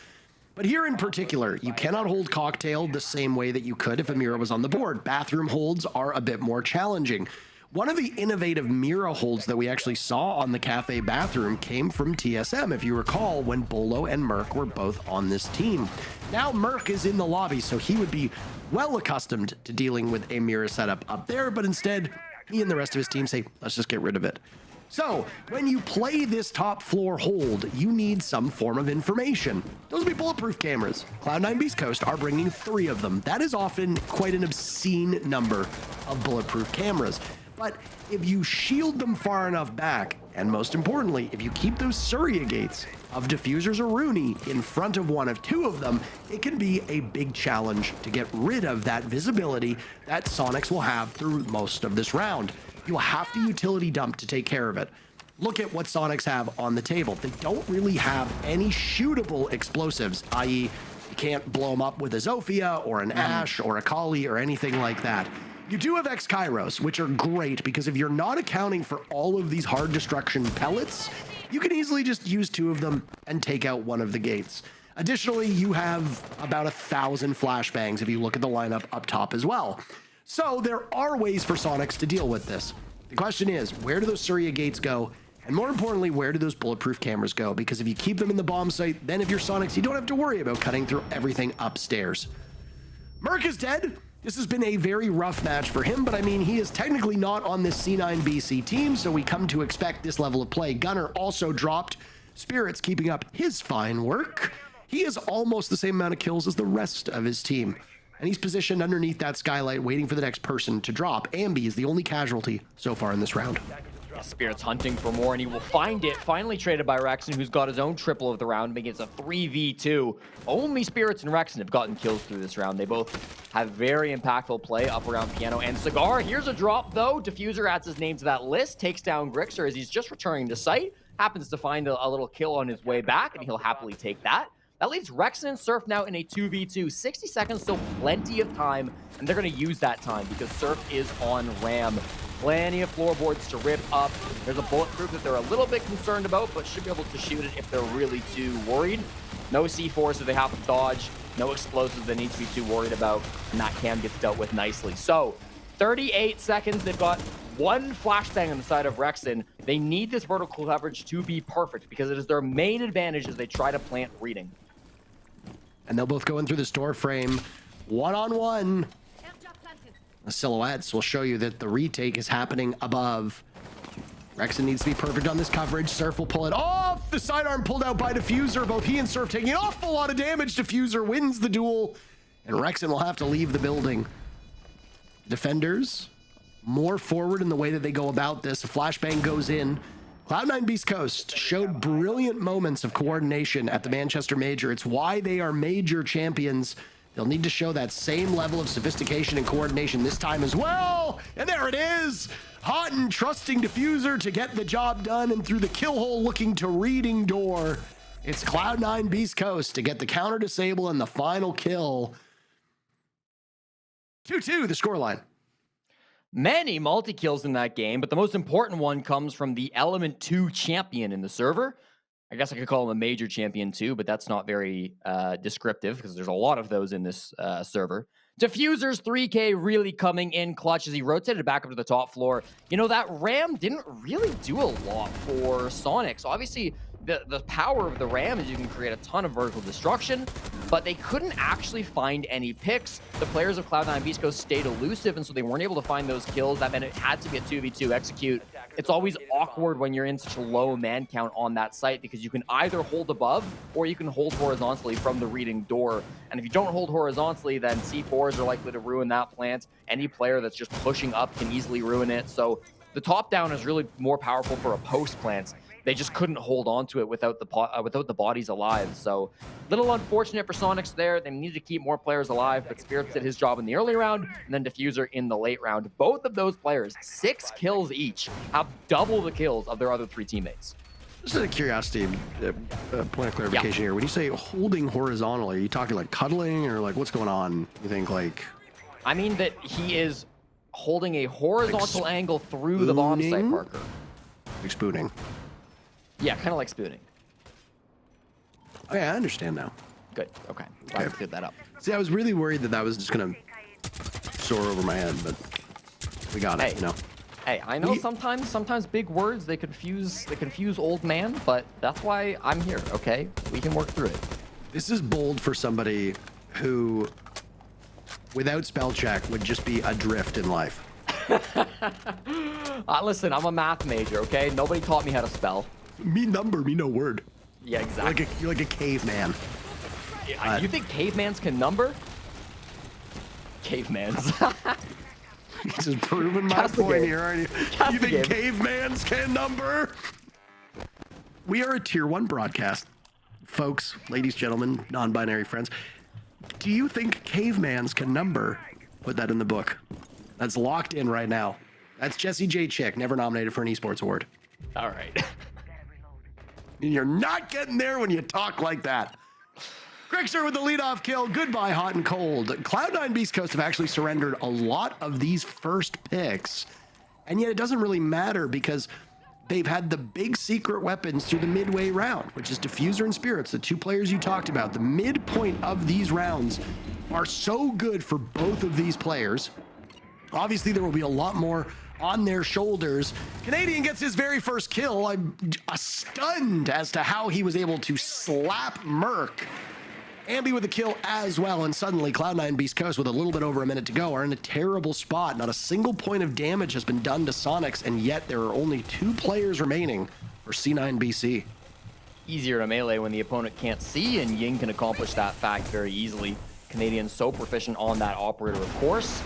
[SPEAKER 5] But here in particular, you cannot hold Cocktail the same way that you could if a mirror was on the board. Bathroom holds are a bit more challenging. One of the innovative Mira holds that we actually saw on the Cafe bathroom came from TSM, if you recall, when Bolo and Merc were both on this team. Now Merc is in the lobby, so he would be well accustomed to dealing with a Mira setup up there, but instead, he and the rest of his team say, let's just get rid of it. So, when you play this top floor hold, you need some form of information. Those will be bulletproof cameras. Cloud9 Beastcoast are bringing 3 of them. That is often quite an obscene number of bulletproof cameras. But if you shield them far enough back, and most importantly, if you keep those surrogates of Diffusers or Rooney in front of one of 2 of them, it can be a big challenge to get rid of that visibility that Soniqs will have through most of this round. You'll have to utility dump to take care of it. Look at what Soniqs have on the table. They don't really have any shootable explosives, i.e. you can't blow them up with a Zofia or an Ashe or a Kali or anything like that. You do have X-Kairos, which are great because if you're not accounting for all of these hard destruction pellets, you can easily just use 2 of them and take out one of the gates. Additionally, you have about 1,000 flashbangs if you look at the lineup up top as well. So there are ways for Soniqs to deal with this. The question is, where do those Surya gates go And more importantly, where do those bulletproof cameras go? Because if you keep them in the bomb site, then if you're Soniqs, you don't have to worry about cutting through everything upstairs. Merc is dead. This has been a very rough match for him, but I mean, he is technically not on this C9 BC team, so we come to expect this level of play. Gunner also dropped. Spirit's keeping up his fine work. He has almost the same amount of kills as the rest of his team. And he's positioned underneath that skylight, waiting for the next person to drop. Ambi is the only casualty so far in this round.
[SPEAKER 6] Yeah, Spirit's hunting for more, and he will find it. Finally traded by Rexen, who's got his own triple of the round, making it a 3v2. Only Spirits and Rexen have gotten kills through this round. They both have very impactful play up around Piano and Cigar. Here's a drop, though. Diffuser adds his name to that list, takes down Grixer as he's just returning to site. Happens to find a little kill on his way back, and he'll happily take that. That leaves Rexen and Surf now in a 2v2. 60 seconds, still plenty of time, and they're going to use that time because Surf is on Ram. Plenty of floorboards to rip up. There's a bulletproof that they're a little bit concerned about, but should be able to shoot it if they're really too worried. No C4s that they have to dodge. No explosives they need to be too worried about, and that cam gets dealt with nicely. So, 38 seconds. They've got one flashbang on the side of Rexen. They need this vertical coverage to be perfect because it is their main advantage as they try to plant reading.
[SPEAKER 5] And they'll both go in through this door frame, one-on-one. The silhouettes will show you that the retake is happening above. Rexen needs to be perfect on this coverage. Surf will pull it off. The sidearm pulled out by Diffuser. Both he and Surf taking an awful lot of damage. Diffuser wins the duel, and Rexen will have to leave the building. Defenders, more forward in the way that they go about this. A flashbang goes in. Cloud9 Beastcoast showed brilliant moments of coordination at the Manchester Major. It's why they are major champions. They'll need to show that same level of sophistication and coordination this time as well. And there it is. Houghton trusting Diffuser to get the job done, and through the kill hole looking to reading door. It's Cloud9 Beastcoast to get the counter disable and the final kill. 2-2 the scoreline.
[SPEAKER 6] Many multi-kills in that game, but the most important one comes from the Element 2 champion in the server. I guess I could call him a major champion too, but that's not very descriptive because there's a lot of those in this server. Diffuser's 3K really coming in clutch as he rotated back up to the top floor. You know, that Ram didn't really do a lot for Soniqs. Obviously, the power of the Ram is you can create a ton of vertical destruction, but they couldn't actually find any picks. The players of Cloud9 Beastcoast stayed elusive, and so they weren't able to find those kills. That meant it had to be a 2v2 execute. It's always awkward when you're in such a low man count on that site because you can either hold above or you can hold horizontally from the reading door. And if you don't hold horizontally, then C4s are likely to ruin that plant. Any player that's just pushing up can easily ruin it. So the top down is really more powerful for a post plant. They just couldn't hold on to it without the bodies alive. So little unfortunate for Soniqs there. They needed to keep more players alive, but Spirits did his job in the early round, and then Diffuser in the late round. Both of those players, 6 kills each, have double the kills of their other 3 teammates.
[SPEAKER 5] Just out of curiosity, point of clarification here. When you say holding horizontally, are you talking like cuddling or like what's going on? You think like...
[SPEAKER 6] I mean that he is holding a horizontal angle through the bomb site marker.
[SPEAKER 5] Like spooning.
[SPEAKER 6] Yeah, kind of like spooning.
[SPEAKER 5] Okay, I understand now.
[SPEAKER 6] Good. Okay. Glad I cleared that up.
[SPEAKER 5] See, I was really worried that was just gonna soar over my head, but we got it. You know.
[SPEAKER 6] Hey, I know sometimes big words they confuse old man, but that's why I'm here. Okay, we can work through it.
[SPEAKER 5] This is bold for somebody who, without spell check, would just be adrift in life.
[SPEAKER 6] Listen, I'm a math major. Okay, nobody taught me how to spell.
[SPEAKER 5] Me number, me no word.
[SPEAKER 6] Yeah, exactly.
[SPEAKER 5] You're like a caveman.
[SPEAKER 6] You think cavemans can number? Cavemans.
[SPEAKER 5] This is proving my point here, aren't you? You think cavemans can number? We are a tier 1 broadcast. Folks, ladies, gentlemen, non-binary friends. Do you think cavemans can number? Put that in the book. That's locked in right now. That's Jesse J. Chick, never nominated for an esports award.
[SPEAKER 6] All right.
[SPEAKER 5] You're not getting there when you talk like that. Grixer with the leadoff kill. Goodbye, hot and cold. Cloud9 Beastcoast have actually surrendered a lot of these first picks, and yet it doesn't really matter because they've had the big secret weapons through the midway round, which is Diffuser and Spirits, the 2 players you talked about. The midpoint of these rounds are so good for both of these players. Obviously, there will be a lot more on their shoulders. Canadian gets his very first kill. I'm stunned as to how he was able to slap Merc. Ambi with a kill as well, and suddenly Cloud9 Beastcoast, with a little bit over a minute to go, are in a terrible spot. Not a single point of damage has been done to Soniqs, and yet there are only 2 players remaining for C9 BC.
[SPEAKER 6] Easier to melee when the opponent can't see, and Ying can accomplish that fact very easily. Canadian's so proficient on that operator, of course.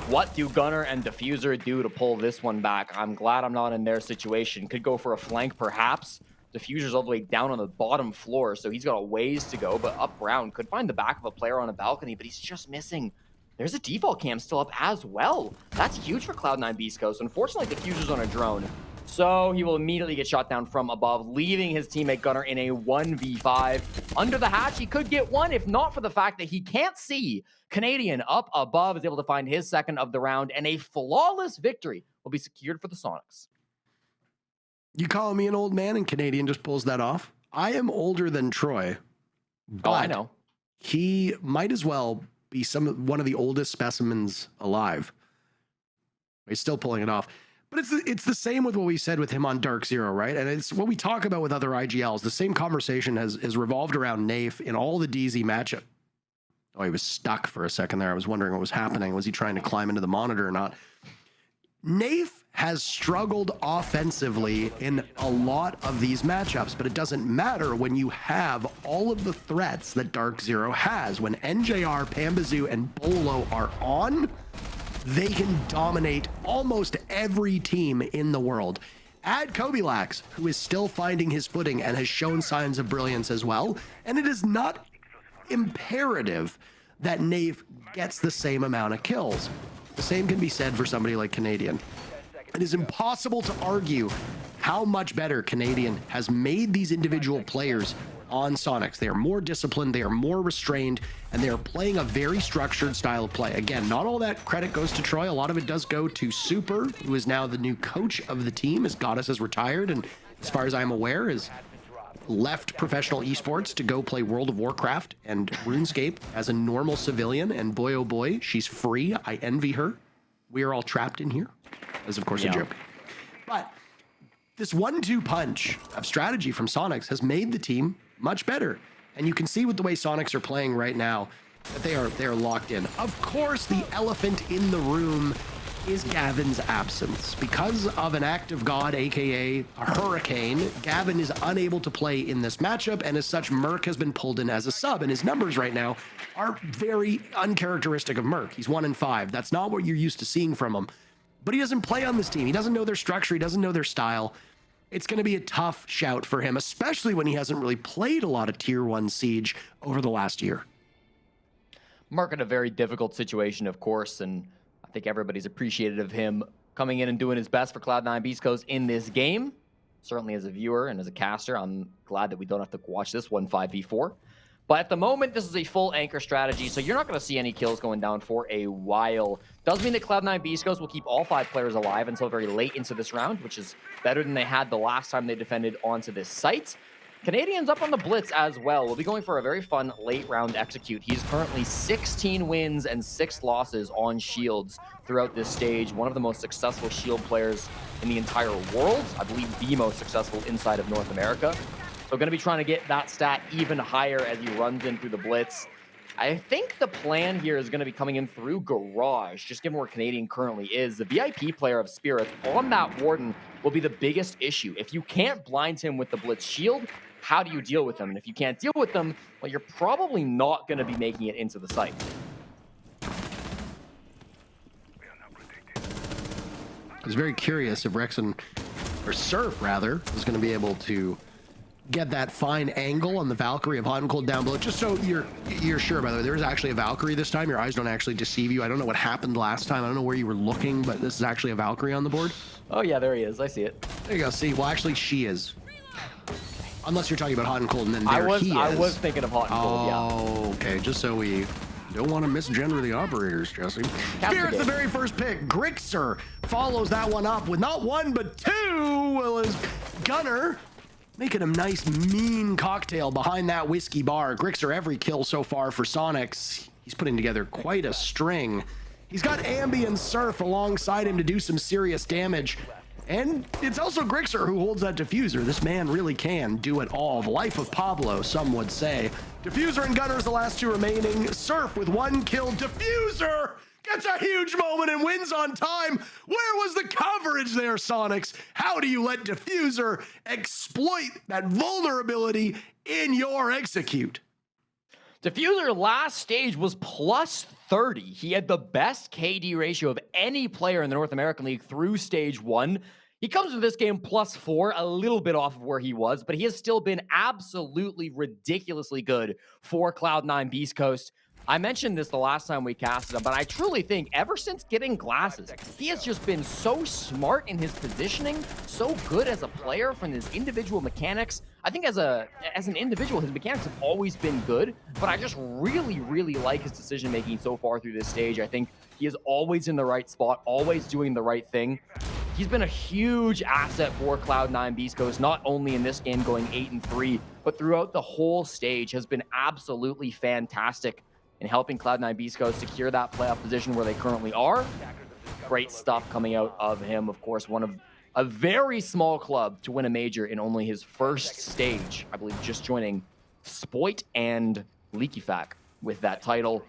[SPEAKER 6] What do Gunner and Diffuser do to pull this one back? I'm glad I'm not in their situation. Could go for a flank, perhaps. Diffuser's all the way down on the bottom floor, so he's got a ways to go, but up ground could find the back of a player on a balcony, but he's just missing. There's a default cam still up as well. That's huge for Cloud9 Beastcoast. Unfortunately, Diffuser's on a drone, so he will immediately get shot down from above, leaving his teammate Gunner in a 1v5. Under the hatch, he could get one, if not for the fact that he can't see. Canadian up above is able to find his second of the round, and a flawless victory will be secured for the Soniqs.
[SPEAKER 5] You calling me an old man, and Canadian just pulls that off? I am older than Troy.
[SPEAKER 6] Oh, I know.
[SPEAKER 5] He might as well be one of the oldest specimens alive. He's still pulling it off. But it's the same with what we said with him on Dark Zero, right? And it's what we talk about with other IGLs. The same conversation has revolved around Nafe in all the DZ matchup. Oh, he was stuck for a second there. I was wondering what was happening. Was he trying to climb into the monitor or not? Nafe has struggled offensively in a lot of these matchups, but it doesn't matter when you have all of the threats that Dark Zero has. When NJR, Pambazoo, and Bolo are on, they can dominate almost every team in the world. Add Kobilax, who is still finding his footing and has shown signs of brilliance as well, and it is not imperative that Nafe gets the same amount of kills. The same can be said for somebody like Canadian. It is impossible to argue how much better Canadian has made these individual players on Soniqs. They are more disciplined, they are more restrained, and they are playing a very structured style of play. Again, not all that credit goes to Troy. A lot of it does go to Super, who is now the new coach of the team, as Goddess has retired, and as far as I'm aware, is left professional esports to go play World of Warcraft and RuneScape as a normal civilian, and boy oh boy, she's free. I envy her. We are all trapped in here. That's of course a joke. But this 1-2 punch of strategy from Soniqs has made the team much better. And you can see with the way Soniqs are playing right now that they are locked in. Of course, the elephant in the room is Gavin's absence. Because of an act of God, aka a hurricane, Gavin is unable to play in this matchup, and as such, Merc has been pulled in as a sub, and his numbers right now are very uncharacteristic of Merc. He's 1-5. That's not what you're used to seeing from him. But he doesn't play on this team. He doesn't know their structure. He doesn't know their style. It's going to be a tough shout for him, especially when he hasn't really played a lot of Tier 1 Siege over the last year.
[SPEAKER 6] Mark in a very difficult situation, of course, and I think everybody's appreciative of him coming in and doing his best for Cloud9 Beastcoast in this game. Certainly as a viewer and as a caster, I'm glad that we don't have to watch this one 5v4. But at the moment, this is a full anchor strategy, so you're not going to see any kills going down for a while. Does mean that Cloud9 Beastcoast will keep all 5 players alive until very late into this round, which is better than they had the last time they defended onto this site. Canadians up on the Blitz as well. We'll be going for a very fun late round execute. He's currently 16 wins and 6 losses on shields throughout this stage. One of the most successful shield players in the entire world. I believe the most successful inside of North America. So going to be trying to get that stat even higher as he runs in through the Blitz. I think the plan here is going to be coming in through Garage, just given where Canadian currently is. The VIP player of Spirits on that Warden will be the biggest issue. If you can't blind him with the Blitz shield, how do you deal with them? And if you can't deal with them, well, you're probably not going to be making it into the site.
[SPEAKER 5] I was very curious if Rexon, or Surf rather, was going to be able to get that fine angle on the Valkyrie of Hot and Cold down below. Just so you're sure, by the way, there is actually a Valkyrie this time. Your eyes don't actually deceive you. I don't know what happened last time. I don't know where you were looking, but this is actually a Valkyrie on the board.
[SPEAKER 6] Oh yeah, there he is. I see it.
[SPEAKER 5] There you go. See, well, actually, she is. Unless you're talking about Hot and Cold, and then there he is.
[SPEAKER 6] I was thinking of Hot and Cold, yeah.
[SPEAKER 5] Oh, okay. Just so we don't want to misgender the operators, Jesse. Spirit's the very first pick. Grixer follows that one up with not 1, but 2. Well, as Gunner making a nice, mean cocktail behind that whiskey bar. Grixer, every kill so far for Soniqs. He's putting together quite a string. He's got Ambi and Surf alongside him to do some serious damage. And it's also Grixer who holds that diffuser. This man really can do it all. The life of Pablo, some would say. Diffuser and Gunner's the last two remaining. Surf with 1 kill. Diffuser gets a huge moment and wins on time. Where was the coverage there, Soniqs? How do you let Diffuser exploit that vulnerability in your execute?
[SPEAKER 6] Diffuser last stage was plus 30. He had the best KD ratio of any player in the North American League through stage 1. He comes to this game plus 4, a little bit off of where he was, but he has still been absolutely ridiculously good for Cloud9 Beastcoast. I mentioned this the last time we casted him, but I truly think ever since getting glasses, he has just been so smart in his positioning, so good as a player from his individual mechanics. I think as an individual, his mechanics have always been good, but I just really, really like his decision-making so far through this stage. I think he is always in the right spot, always doing the right thing. He's been a huge asset for Cloud9 Beastcoast, not only in this game going 8-3, but throughout the whole stage has been absolutely fantastic in helping Cloud9 Beastcoast secure that playoff position where they currently are. Great stuff coming out of him. Of course, one of a very small club to win a major in only his first stage. I believe just joining Spoit and LeakyFac with that title.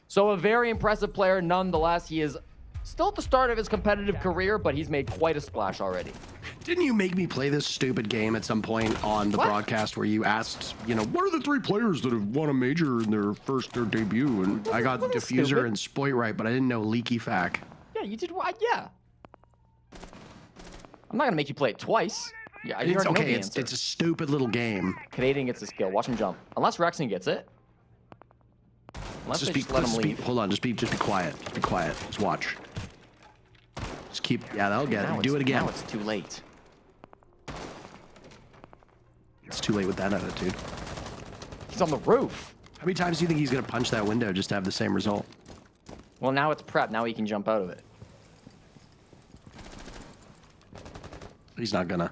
[SPEAKER 6] So a very impressive player nonetheless. He is still at the start of his competitive career, but he's made quite a splash already.
[SPEAKER 5] Didn't you make me play this stupid game at some point on the broadcast where you asked, you know, what are the 3 players that have won a major in their debut? And I got Diffuser and Spoit right, but I didn't know LeakyFac.
[SPEAKER 6] Yeah, you did right. Yeah. I'm not gonna make you play it twice. Yeah, you
[SPEAKER 5] It's
[SPEAKER 6] already know
[SPEAKER 5] okay.
[SPEAKER 6] the
[SPEAKER 5] It's
[SPEAKER 6] answer.
[SPEAKER 5] a stupid little game.
[SPEAKER 6] Canadian gets a skill. Watch him jump. Unless Rexon gets it. Unless they just let him leave.
[SPEAKER 5] Hold on. Just be quiet. Just be quiet. Just watch. Just keep. Yeah, that'll get it. Do it again.
[SPEAKER 6] Now it's too late.
[SPEAKER 5] It's too late with that attitude.
[SPEAKER 6] He's on the roof.
[SPEAKER 5] How many times do you think he's gonna punch that window just to have the same result?
[SPEAKER 6] Well, now it's prep. Now he can jump out of it.
[SPEAKER 5] He's not gonna.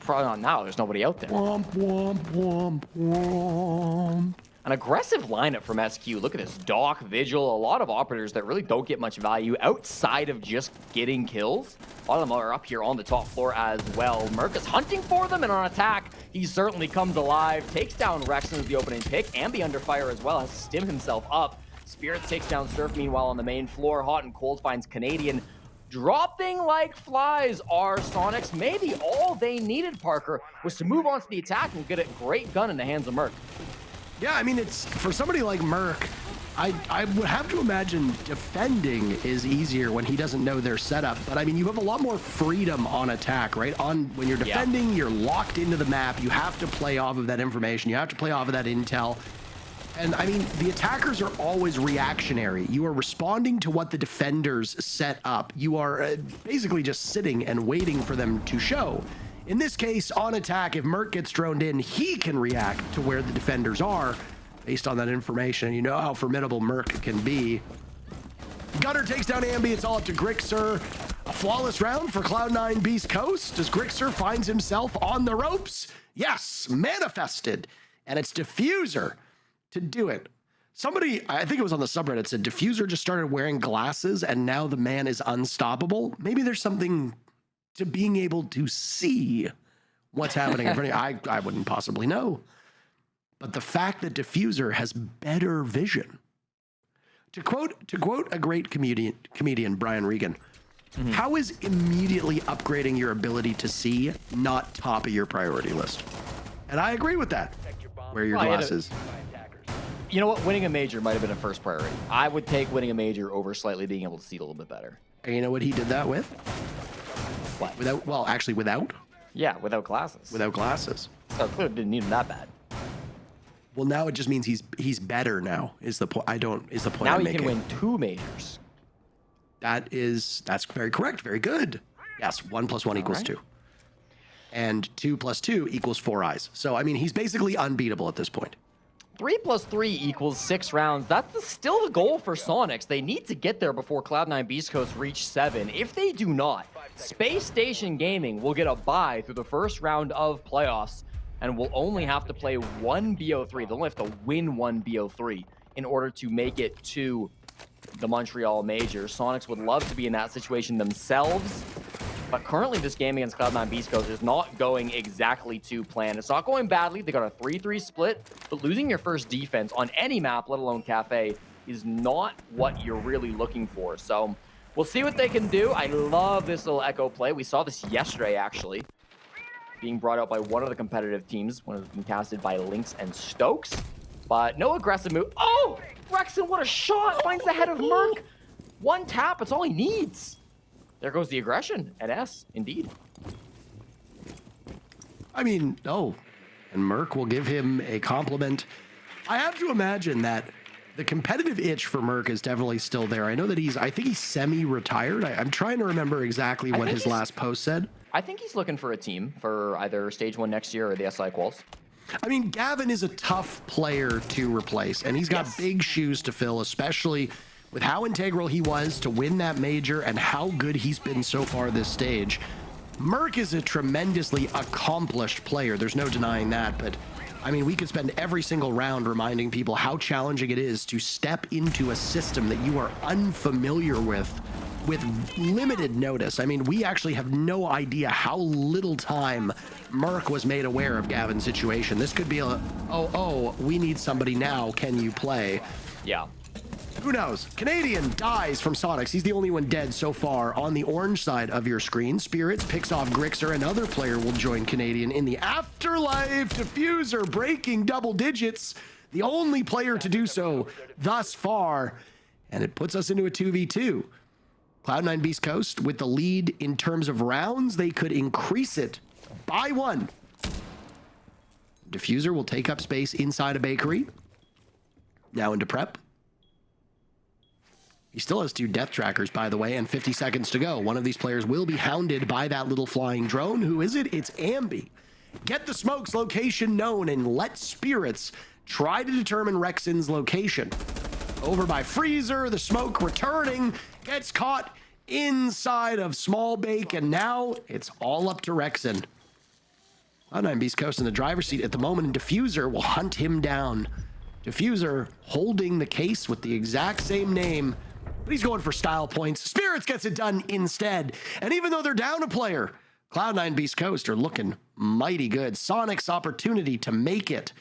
[SPEAKER 6] Probably not now. There's nobody out there.
[SPEAKER 5] Womp womp womp womp.
[SPEAKER 6] An aggressive lineup from SQ. Look at this. Doc, Vigil, a lot of operators that really don't get much value outside of just getting kills. A lot of them are up here on the top floor as well. Merc is hunting for them, and on attack, he certainly comes alive. Takes down Rexon as the opening pick. Ambi under fire as well, has stimmed himself up. Spirits takes down Surf, meanwhile, on the main floor. Hot and Cold finds Canadian. Dropping like flies are Soniqs. Maybe all they needed, Parker, was to move on to the attack and get a great gun in the hands of Merc.
[SPEAKER 5] Yeah, I mean, it's for somebody like Merc, I would have to imagine defending is easier when he doesn't know their setup. But I mean, you have a lot more freedom on attack, right? When you're defending, you're locked into the map. You have to play off of that information. You have to play off of that intel. And I mean, the attackers are always reactionary. You are responding to what the defenders set up. You are basically just sitting and waiting for them to show. In this case, on attack, if Merc gets droned in, he can react to where the defenders are based on that information. You know how formidable Merc can be. Gunner takes down Ambi. It's all up to Grixer. A flawless round for Cloud9 Beastcoast as Grixer finds himself on the ropes. Yes, manifested. And it's Diffuser to do it. Somebody, I think it was on the subreddit, said Diffuser just started wearing glasses and now the man is unstoppable. Maybe there's something to being able to see what's happening in front of you. I wouldn't possibly know. But the fact that Diffuser has better vision. To quote a great comedian Brian Regan, how is immediately upgrading your ability to see not top of your priority list? And I agree with that. Wear your glasses.
[SPEAKER 6] You know what? Winning a major might have been a first priority. I would take winning a major over slightly being able to see it a little bit better.
[SPEAKER 5] And you know what he did that with?
[SPEAKER 6] What?
[SPEAKER 5] Without? Well, actually, without.
[SPEAKER 6] Yeah, without glasses.
[SPEAKER 5] Without glasses.
[SPEAKER 6] So clearly didn't need him that bad.
[SPEAKER 5] Well, now it just means he's better now. Is the point? Is the point
[SPEAKER 6] now
[SPEAKER 5] I'm
[SPEAKER 6] he
[SPEAKER 5] making.
[SPEAKER 6] can win 2 majors.
[SPEAKER 5] That's very correct. Very good. Yes, 1 + 1 equals 2. And 2 + 2 equals 4 eyes. So, I mean, he's basically unbeatable at this point.
[SPEAKER 6] 3 + 3 equals 6 rounds. That's still the goal for Soniqs. They need to get there before Cloud9 Beastcoast reach 7. If they do not, Space Station Gaming will get a bye through the first round of playoffs and will only have to play 1 BO3. They'll only have to win 1 BO3 in order to make it to the Montreal Major. Soniqs would love to be in that situation themselves, but currently this game against Cloud9 Beastcoast is not going exactly to plan. It's not going badly. They got a 3-3 split, but losing your first defense on any map, let alone Cafe, is not what you're really looking for. So we'll see what they can do. I love this little echo play. We saw this yesterday, actually, being brought out by one of the competitive teams when it was being casted by Lynx and Stokes. But no aggressive move. Oh, Rexen, what a shot! Finds the head of Merc. One tap, it's all he needs. There goes the aggression at S, indeed.
[SPEAKER 5] I mean, oh, and Merc will give him a compliment. I have to imagine that the competitive itch for Merc is definitely still there. I know that I think he's semi-retired. I'm trying to remember exactly what his last post said.
[SPEAKER 6] I think he's looking for a team for either Stage 1 next year or the SI Quals.
[SPEAKER 5] I mean, Gavin is a tough player to replace, and he's got big shoes to fill, especially with how integral he was to win that major and how good he's been so far this stage. Merc is a tremendously accomplished player. There's no denying that, but I mean, we could spend every single round reminding people how challenging it is to step into a system that you are unfamiliar with limited notice. I mean, we actually have no idea how little time Merc was made aware of Gavin's situation. This could be a, oh, we need somebody now. Can you play?
[SPEAKER 6] Yeah.
[SPEAKER 5] Who knows? Canadian dies from Soniqs. He's the only one dead so far on the orange side of your screen. Spirits picks off Grixer. Another player will join Canadian in the afterlife. Diffuser breaking double digits. The only player to do so thus far. And it puts us into a 2v2. Cloud9 Beastcoast with the lead in terms of rounds. They could increase it by 1. Diffuser will take up space inside a bakery. Now into prep. He still has 2 death trackers, by the way, and 50 seconds to go. One of these players will be hounded by that little flying drone. Who is it? It's Ambi. Get the smoke's location known and let Spirits try to determine Rexen's location. Over by Freezer, the smoke returning, gets caught inside of Small Bake, and now it's all up to Rexen. Cloud9 Beastcoast in the driver's seat at the moment, and Diffuser will hunt him down. Diffuser holding the case with the exact same name, but he's going for style points. Spirits gets it done instead. And even though they're down a player, Cloud9 Beastcoast are looking mighty good. Soniqs' opportunity to make it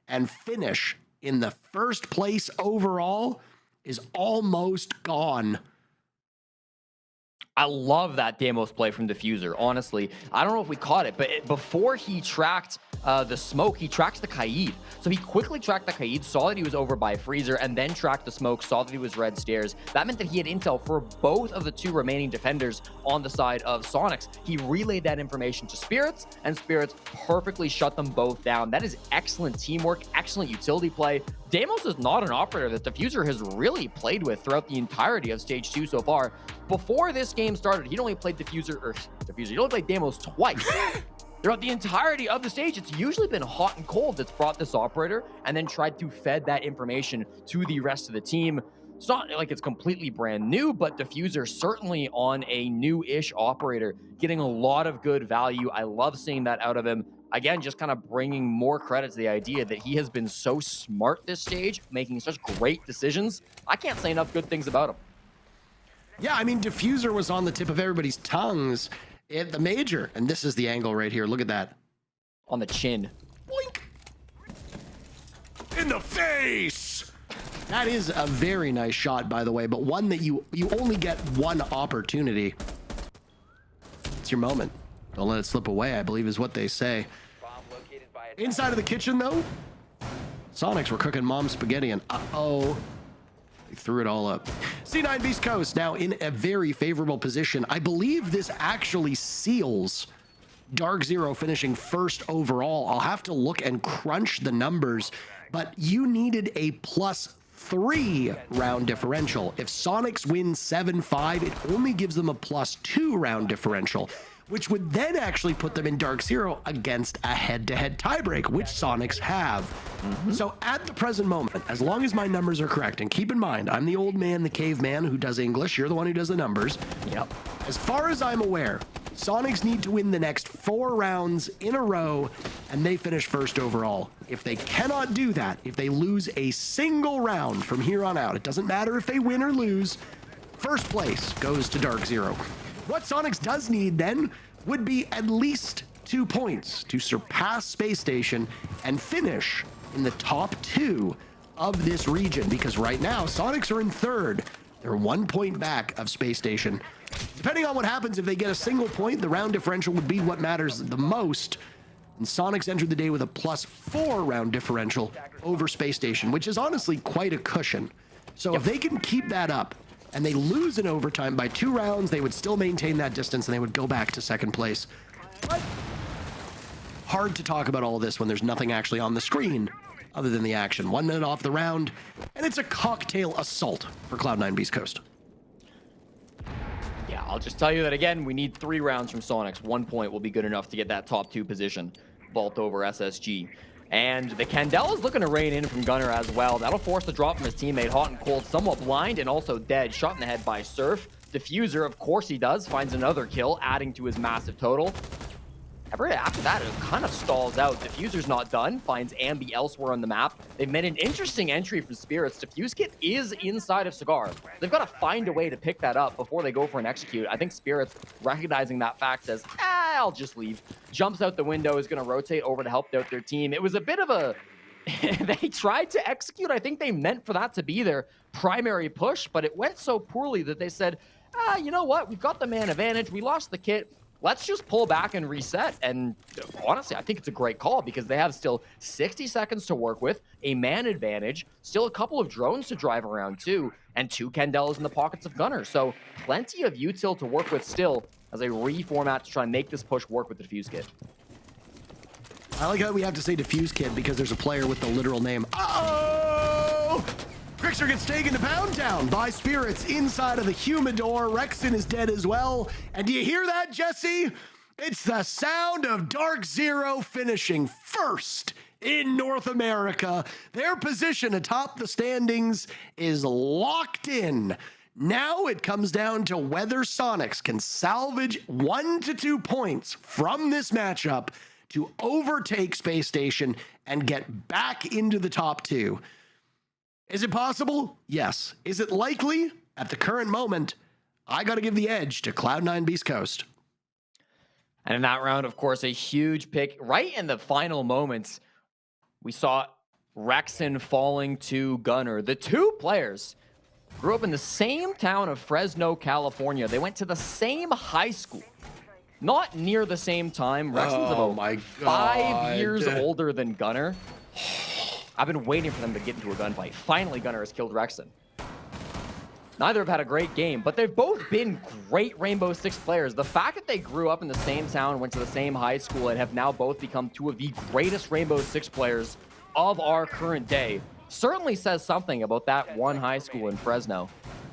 [SPEAKER 5] and finish in the first place overall is almost gone.
[SPEAKER 6] I love that Damos play from Diffuser, honestly. I don't know if we caught it, but before he tracked the smoke, he tracked the Kaid. So he quickly tracked the Kaid, saw that he was over by Freezer, and then tracked the smoke, saw that he was red stairs. That meant that he had intel for both of the 2 remaining defenders on the side of Soniqs. He relayed that information to Spirits, and Spirits perfectly shut them both down. That is excellent teamwork, excellent utility play. Damos is not an operator that Diffuser has really played with throughout the entirety of Stage 2 so far. Before this game started, he'd only played he'd only played Damos twice. Throughout the entirety of the stage, it's usually been hot and cold that's brought this operator and then tried to fed that information to the rest of the team. It's not like it's completely brand new, but Diffuser certainly on a new-ish operator, getting a lot of good value. I love seeing that out of him. Again, just kind of bringing more credit to the idea that he has been so smart this stage, making such great decisions. I can't say enough good things about him.
[SPEAKER 5] Yeah, I mean, Diffuser was on the tip of everybody's tongues at the major, and this is the angle right here. Look at that.
[SPEAKER 6] On the chin.
[SPEAKER 5] Boink! In the face! That is a very nice shot, by the way, but one that you only get one opportunity. It's your moment. Don't let it slip away, I believe is what they say. Inside of the kitchen, though, Soniqs were cooking mom's spaghetti, and uh-oh. They threw it all up. C9 Beastcoast now in a very favorable position. I believe this actually seals Dark Zero finishing first overall. I'll have to look and crunch the numbers, but you needed a +3 round differential. If Soniqs win 7-5, it only gives them a +2 round differential, which would then actually put them in Dark Zero against a head-to-head tiebreak, which Soniqs have. So at the present moment, as long as my numbers are correct, and keep in mind, I'm the old man, the caveman who does English, you're the one who does the numbers.
[SPEAKER 6] Yep.
[SPEAKER 5] As far as I'm aware, Soniqs need to win the next 4 rounds in a row, and they finish first overall. If they cannot do that, if they lose a single round from here on out, it doesn't matter if they win or lose, first place goes to Dark Zero. What Soniqs does need then would be at least 2 points to surpass Space Station and finish in the top 2 of this region, because right now Soniqs are in 3rd. They're 1 point back of Space Station. Depending on what happens, if they get a single point, the round differential would be what matters the most. And Soniqs entered the day with a +4 round differential over Space Station, which is honestly quite a cushion. So if they can keep that up and they lose in overtime by 2 rounds, they would still maintain that distance and they would go back to 2nd place. But hard to talk about all of this when there's nothing actually on the screen other than the action. 1 minute off the round, and it's a cocktail assault for Cloud9 Beastcoast.
[SPEAKER 6] Yeah, I'll just tell you that again, we need 3 rounds from Soniqs. 1 point will be good enough to get that top 2 position. Vault over SSG. And the Candela is looking to rain in from Gunner as well. That'll force the drop from his teammate. Hot and Cold, somewhat blind and also dead. Shot in the head by Surf. Diffuser, of course he does, finds another kill, adding to his massive total. After that, it kind of stalls out. Diffuser's not done, finds Ambi elsewhere on the map. They've made an interesting entry from Spirits. Diffuse Kit is inside of Cigar. They've got to find a way to pick that up before they go for an execute. I think Spirits, recognizing that fact, says, I'll just leave. Jumps out the window, is going to rotate over to help out their team. It was a bit of a... they tried to execute. I think they meant for that to be their primary push, but it went so poorly that they said, you know what? We've got the man advantage. We lost the kit. Let's just pull back and reset. And honestly, I think it's a great call because they have still 60 seconds to work with, a man advantage, still a couple of drones to drive around too, and 2 Candelas in the pockets of Gunner. So plenty of util to work with still as they reformat to try and make this push work with the Diffuse Kit.
[SPEAKER 5] I like how we have to say Diffuse Kit because there's a player with the literal name. Uh-oh! Grixer gets taken to Pound Town by Spirits inside of the Humidor. Rexon is dead as well. And do you hear that, Jesse? It's the sound of Dark Zero finishing first in North America. Their position atop the standings is locked in. Now it comes down to whether Soniqs can salvage 1 to 2 points from this matchup to overtake Space Station and get back into the top 2. Is it possible? Yes. Is it likely? At the current moment, I got to give the edge to Cloud9 Beastcoast.
[SPEAKER 6] And in that round, of course, a huge pick. Right in the final moments, we saw Rexon falling to Gunner. The 2 players grew up in the same town of Fresno, California. They went to the same high school. Not near the same time. Rexon's about 5 years older than Gunner. I've been waiting for them to get into a gunfight. Finally, Gunner has killed Rexon. Neither have had a great game, but they've both been great Rainbow Six players. The fact that they grew up in the same town, went to the same high school, and have now both become 2 of the greatest Rainbow Six players of our current day certainly says something about that one high school in Fresno.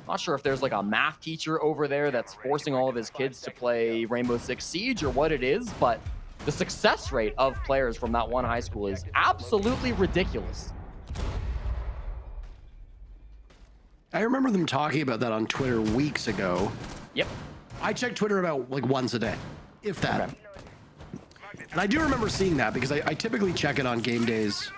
[SPEAKER 6] Not sure if there's like a math teacher over there that's forcing all of his kids to play Rainbow Six Siege or what it is, but the success rate of players from that one high school is absolutely ridiculous.
[SPEAKER 5] I remember them talking about that on Twitter weeks ago.
[SPEAKER 6] Yep.
[SPEAKER 5] I check Twitter about like once a day, if that.
[SPEAKER 6] Okay.
[SPEAKER 5] And I do remember seeing that because I typically check it on game days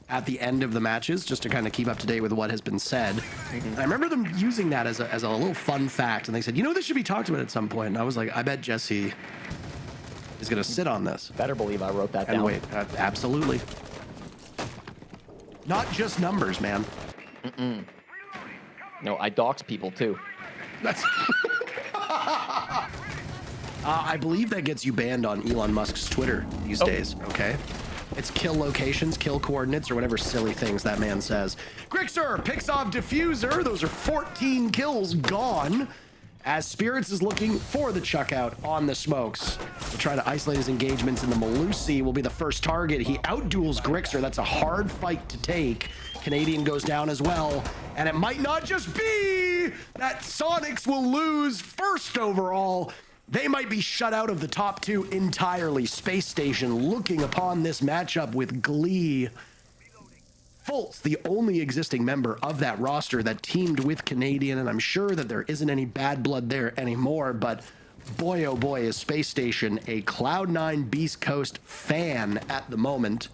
[SPEAKER 5] at the end of the matches just to kind of keep up to date with what has been said. And I remember them using that as a little fun fact. And they said, you know, this should be talked about at some point. And I was like, I bet Jesse is going to sit on this.
[SPEAKER 6] Better believe I wrote that
[SPEAKER 5] And
[SPEAKER 6] down.
[SPEAKER 5] wait, absolutely. Not just numbers, man.
[SPEAKER 6] No, I dox people too.
[SPEAKER 5] That's I believe that gets you banned on Elon Musk's Twitter these days, okay? It's kill locations, kill coordinates, or whatever silly things that man says. Grixer picks off Diffuser. Those are 14 kills gone. As Spirits is looking for the chuck out on the smokes. To try to isolate his engagements in the Malusi will be the first target. He outduels Grixer. That's a hard fight to take. Canadian goes down as well. And it might not just be that Soniqs will lose first overall. They might be shut out of the top 2 entirely. Space Station looking upon this matchup with glee. Fultz, the only existing member of that roster that teamed with Canadian, and I'm sure that there isn't any bad blood there anymore, but Boy, oh boy, is Space Station a Cloud9 Beastcoast fan at the moment.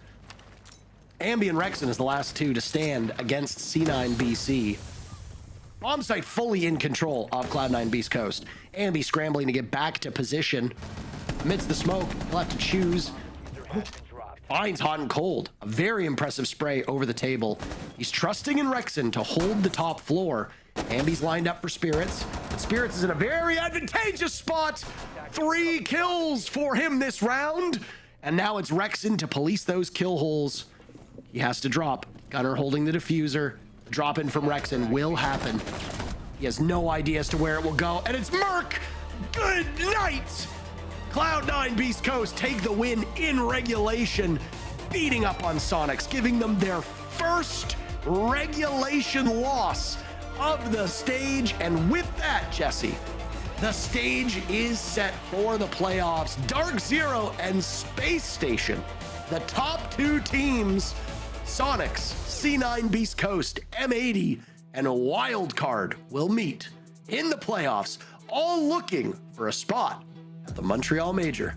[SPEAKER 5] Ambi and Rexen is the last two to stand against C9 BC. Bombsight fully in control of Cloud9 Beastcoast. Ambi scrambling to get back to position. Amidst the smoke, he'll have to choose. Finds Hot and Cold. A very impressive spray over the table. He's trusting in Rexen to hold the top floor. Ambi's lined up for Spirits, but Spirits is in a very advantageous spot. 3 kills for him this round. And now it's Rexen to police those kill holes. He has to drop. Gunner holding the diffuser. The drop in from Rexen will happen. He has no idea as to where it will go. And it's Merc. Good night. Cloud9 Beastcoast take the win in regulation, beating up on Soniqs, giving them their first regulation loss of the stage. And with that, Jesse, the stage is set for the playoffs. Dark Zero and Space Station, the top 2 teams, Soniqs, C9 Beastcoast, M80, and a Wildcard will meet in the playoffs, all looking for a spot at the Montreal Major.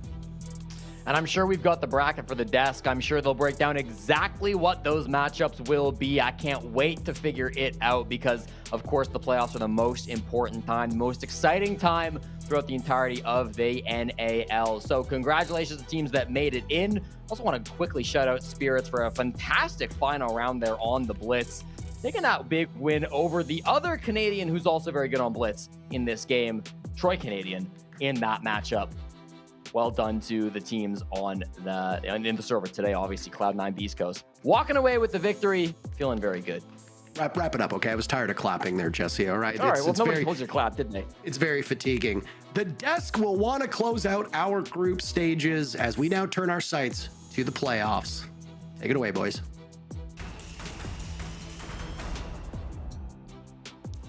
[SPEAKER 6] And I'm sure we've got the bracket for the desk. I'm sure they'll break down exactly what those matchups will be. I can't wait to figure it out because, of course, the playoffs are the most important time, the most exciting time throughout the entirety of the NAL. So congratulations to teams that made it in. Also want to quickly shout out Spirits for a fantastic final round there on the Blitz. Taking that big win over the other Canadian who's also very good on Blitz in this game, Troy Canadian, in that matchup. Well done to the teams in the server today, obviously, Cloud9 Beastcoast. Walking away with the victory, feeling very good.
[SPEAKER 5] Wrap it up, okay? I was tired of clapping there, Jesse, all right?
[SPEAKER 6] All right, well, nobody told you to clap, didn't they?
[SPEAKER 5] It's very fatiguing. The desk will want to close out our group stages as we now turn our sights to the playoffs. Take it away, boys.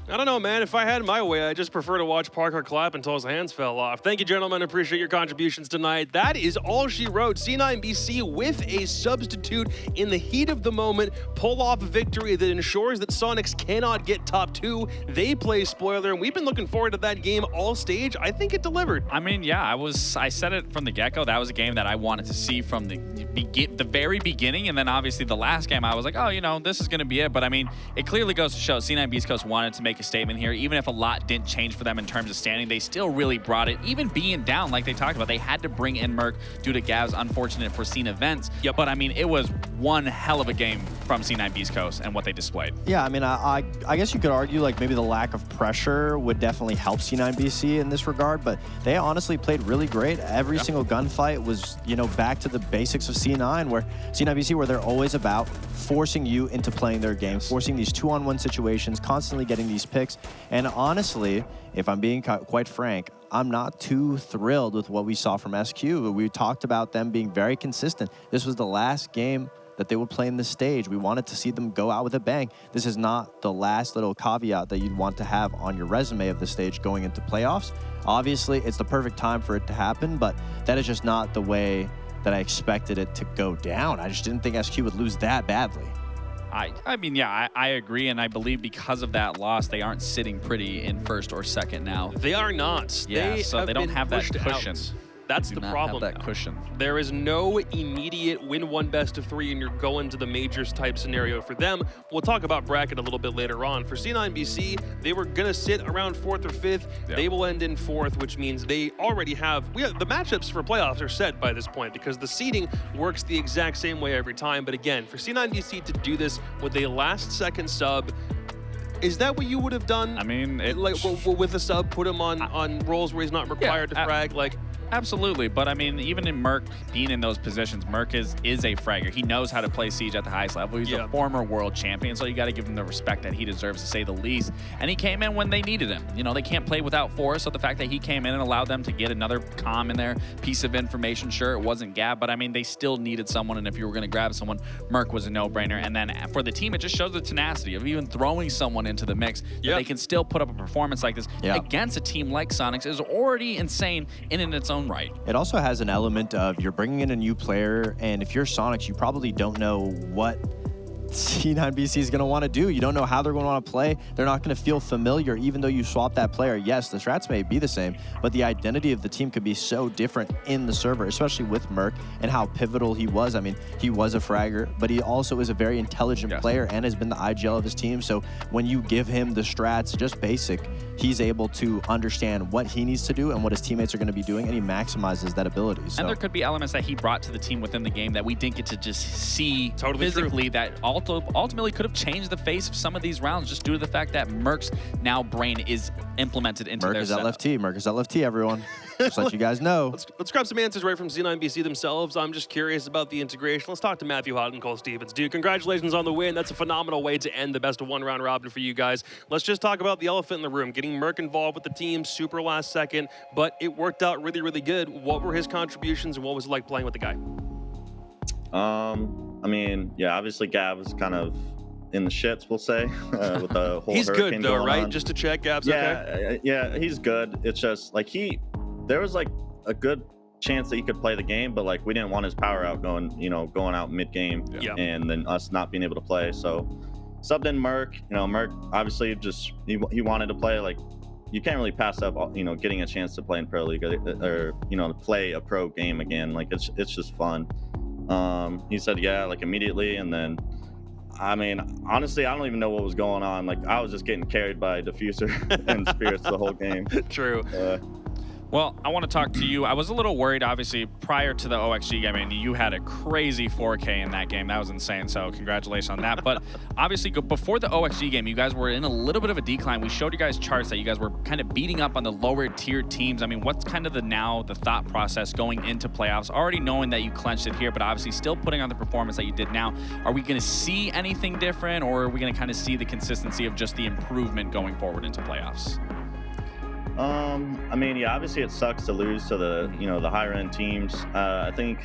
[SPEAKER 3] I don't know, man. If I had my way, I'd just prefer to watch Parker clap until his hands fell off. Thank you, gentlemen. Appreciate your contributions tonight. That is all she wrote. C9BC with a substitute in the heat of the moment. Pull off a victory that ensures that Soniqs cannot get top 2. They play spoiler, and we've been looking forward to that game all stage. I think it delivered.
[SPEAKER 2] I mean, yeah, I said it from the get-go. That was a game that I wanted to see from the very beginning, and then obviously the last game, I was like, oh, you know, this is going to be it. But I mean, it clearly goes to show C9 Beastcoast wanted to make a statement here. Even if a lot didn't change for them in terms of standing, they still really brought it. Even being down, like they talked about, they had to bring in Merc due to Gav's unfortunate foreseen events. Yep. But I mean, it was one hell of a game from C9 Beastcoast and what they displayed.
[SPEAKER 1] Yeah, I mean, I guess you could argue like maybe the lack of pressure would definitely help C9 BC in this regard, but they honestly played really great. Every single gunfight was, you know, back to the basics of C9 BC, where they're always about forcing you into playing their game, forcing these 2-on-1 situations, constantly getting these picks. And honestly, if I'm being quite frank, I'm not too thrilled with what we saw from SQ. We talked about them being very consistent. This was the last game that they would play in the stage. We wanted to see them go out with a bang. This is not the last little caveat that you'd want to have on your resume of the stage going into playoffs. Obviously, it's the perfect time for it to happen, but that is just not the way that I expected it to go down. I just didn't think SQ would lose that badly.
[SPEAKER 2] I mean, yeah, I agree, and I believe because of that loss, they aren't sitting pretty in first or second now.
[SPEAKER 3] They are not.
[SPEAKER 2] Yeah, so they don't have that cushion.
[SPEAKER 3] That's the problem.
[SPEAKER 2] Have that cushion.
[SPEAKER 3] There is no immediate win one best of 3 and you're going to the majors type scenario for them. We'll talk about bracket a little bit later on. For C9BC, they were going to sit around 4th or 5th. Yep. They will end in 4th, which means they already have the matchups for playoffs are set by this point because the seeding works the exact same way every time. But again, for C9BC to do this with a last-second sub, is that what you would have done?
[SPEAKER 2] I mean,
[SPEAKER 3] with a sub, put him on rolls where he's not required to frag, like.
[SPEAKER 2] Absolutely, but I mean, even in Merc being in those positions, Merc is a fragger. He knows how to play Siege at the highest level. He's a former world champion, so you got to give him the respect that he deserves, to say the least. And he came in when they needed him. You know, they can't play without Force, so the fact that he came in and allowed them to get another comm in there, piece of information, sure, it wasn't Gab, but I mean, they still needed someone, and if you were going to grab someone, Merc was a no-brainer. And then for the team, it just shows the tenacity of even throwing someone into the mix, that they can still put up a performance like this against a team like Soniqs is already insane in its own right.
[SPEAKER 1] It also has an element of you're bringing in a new player, and if you're Soniqs, you probably don't know what C9 BC is going to want to do. You don't know how they're going to want to play. They're not going to feel familiar, even though you swap that player. Yes, the strats may be the same, but the identity of the team could be so different in the server, especially with Merc and how pivotal he was. I mean, he was a fragger, but he also is a very intelligent player and has been the IGL of his team. So when you give him the strats, just basic, he's able to understand what he needs to do and what his teammates are going to be doing, and he maximizes that ability. So.
[SPEAKER 2] And there could be elements that he brought to the team within the game that we didn't get to just see physically that ultimately could have changed the face of some of these rounds just due to the fact that Merc's now brain is implemented into their setup.
[SPEAKER 1] Merc is LFT, everyone. Just let you guys know.
[SPEAKER 3] Let's grab some answers right from C9 BC themselves. I'm just curious about the integration. Let's talk to Matthew Hott and Cole Stevens. Dude, congratulations on the win. That's a phenomenal way to end the best of one round robin for you guys. Let's just talk about the elephant in the room. Getting Merc involved with the team super last second, but it worked out really, really good. What were his contributions and what was it like playing with the guy?
[SPEAKER 7] I mean, yeah, obviously Gav was kind of in the shits, we'll say, with the whole
[SPEAKER 3] He's
[SPEAKER 7] hurricane
[SPEAKER 3] good though,
[SPEAKER 7] going
[SPEAKER 3] right?
[SPEAKER 7] on.
[SPEAKER 3] Just to check, Gav's okay?
[SPEAKER 7] Yeah, he's good. It's just like there was like a good chance that he could play the game, but like we didn't want his power out going out mid game, and then us not being able to play. So subbed in Merc. Merc obviously just he wanted to play. Like you can't really pass up getting a chance to play in Pro League or play a pro game again. Like it's just fun. He said yeah, like immediately, and then I mean, honestly, I don't even know what was going on. Like I was just getting carried by Diffuser and Spirits the whole game.
[SPEAKER 3] True.
[SPEAKER 2] Well, I want to talk to you. I was a little worried, obviously, prior to the OXG game. I mean, you had a crazy 4K in that game. That was insane, so congratulations on that. But obviously, before the OXG game, you guys were in a little bit of a decline. We showed you guys charts that you guys were kind of beating up on the lower-tier teams. I mean, what's kind of the thought process going into playoffs? Already knowing that you clenched it here, but obviously still putting on the performance that you did now. Are we going to see anything different, or are we going to kind of see the consistency of just the improvement going forward into playoffs?
[SPEAKER 7] I mean, yeah, obviously it sucks to lose to the higher end teams. I think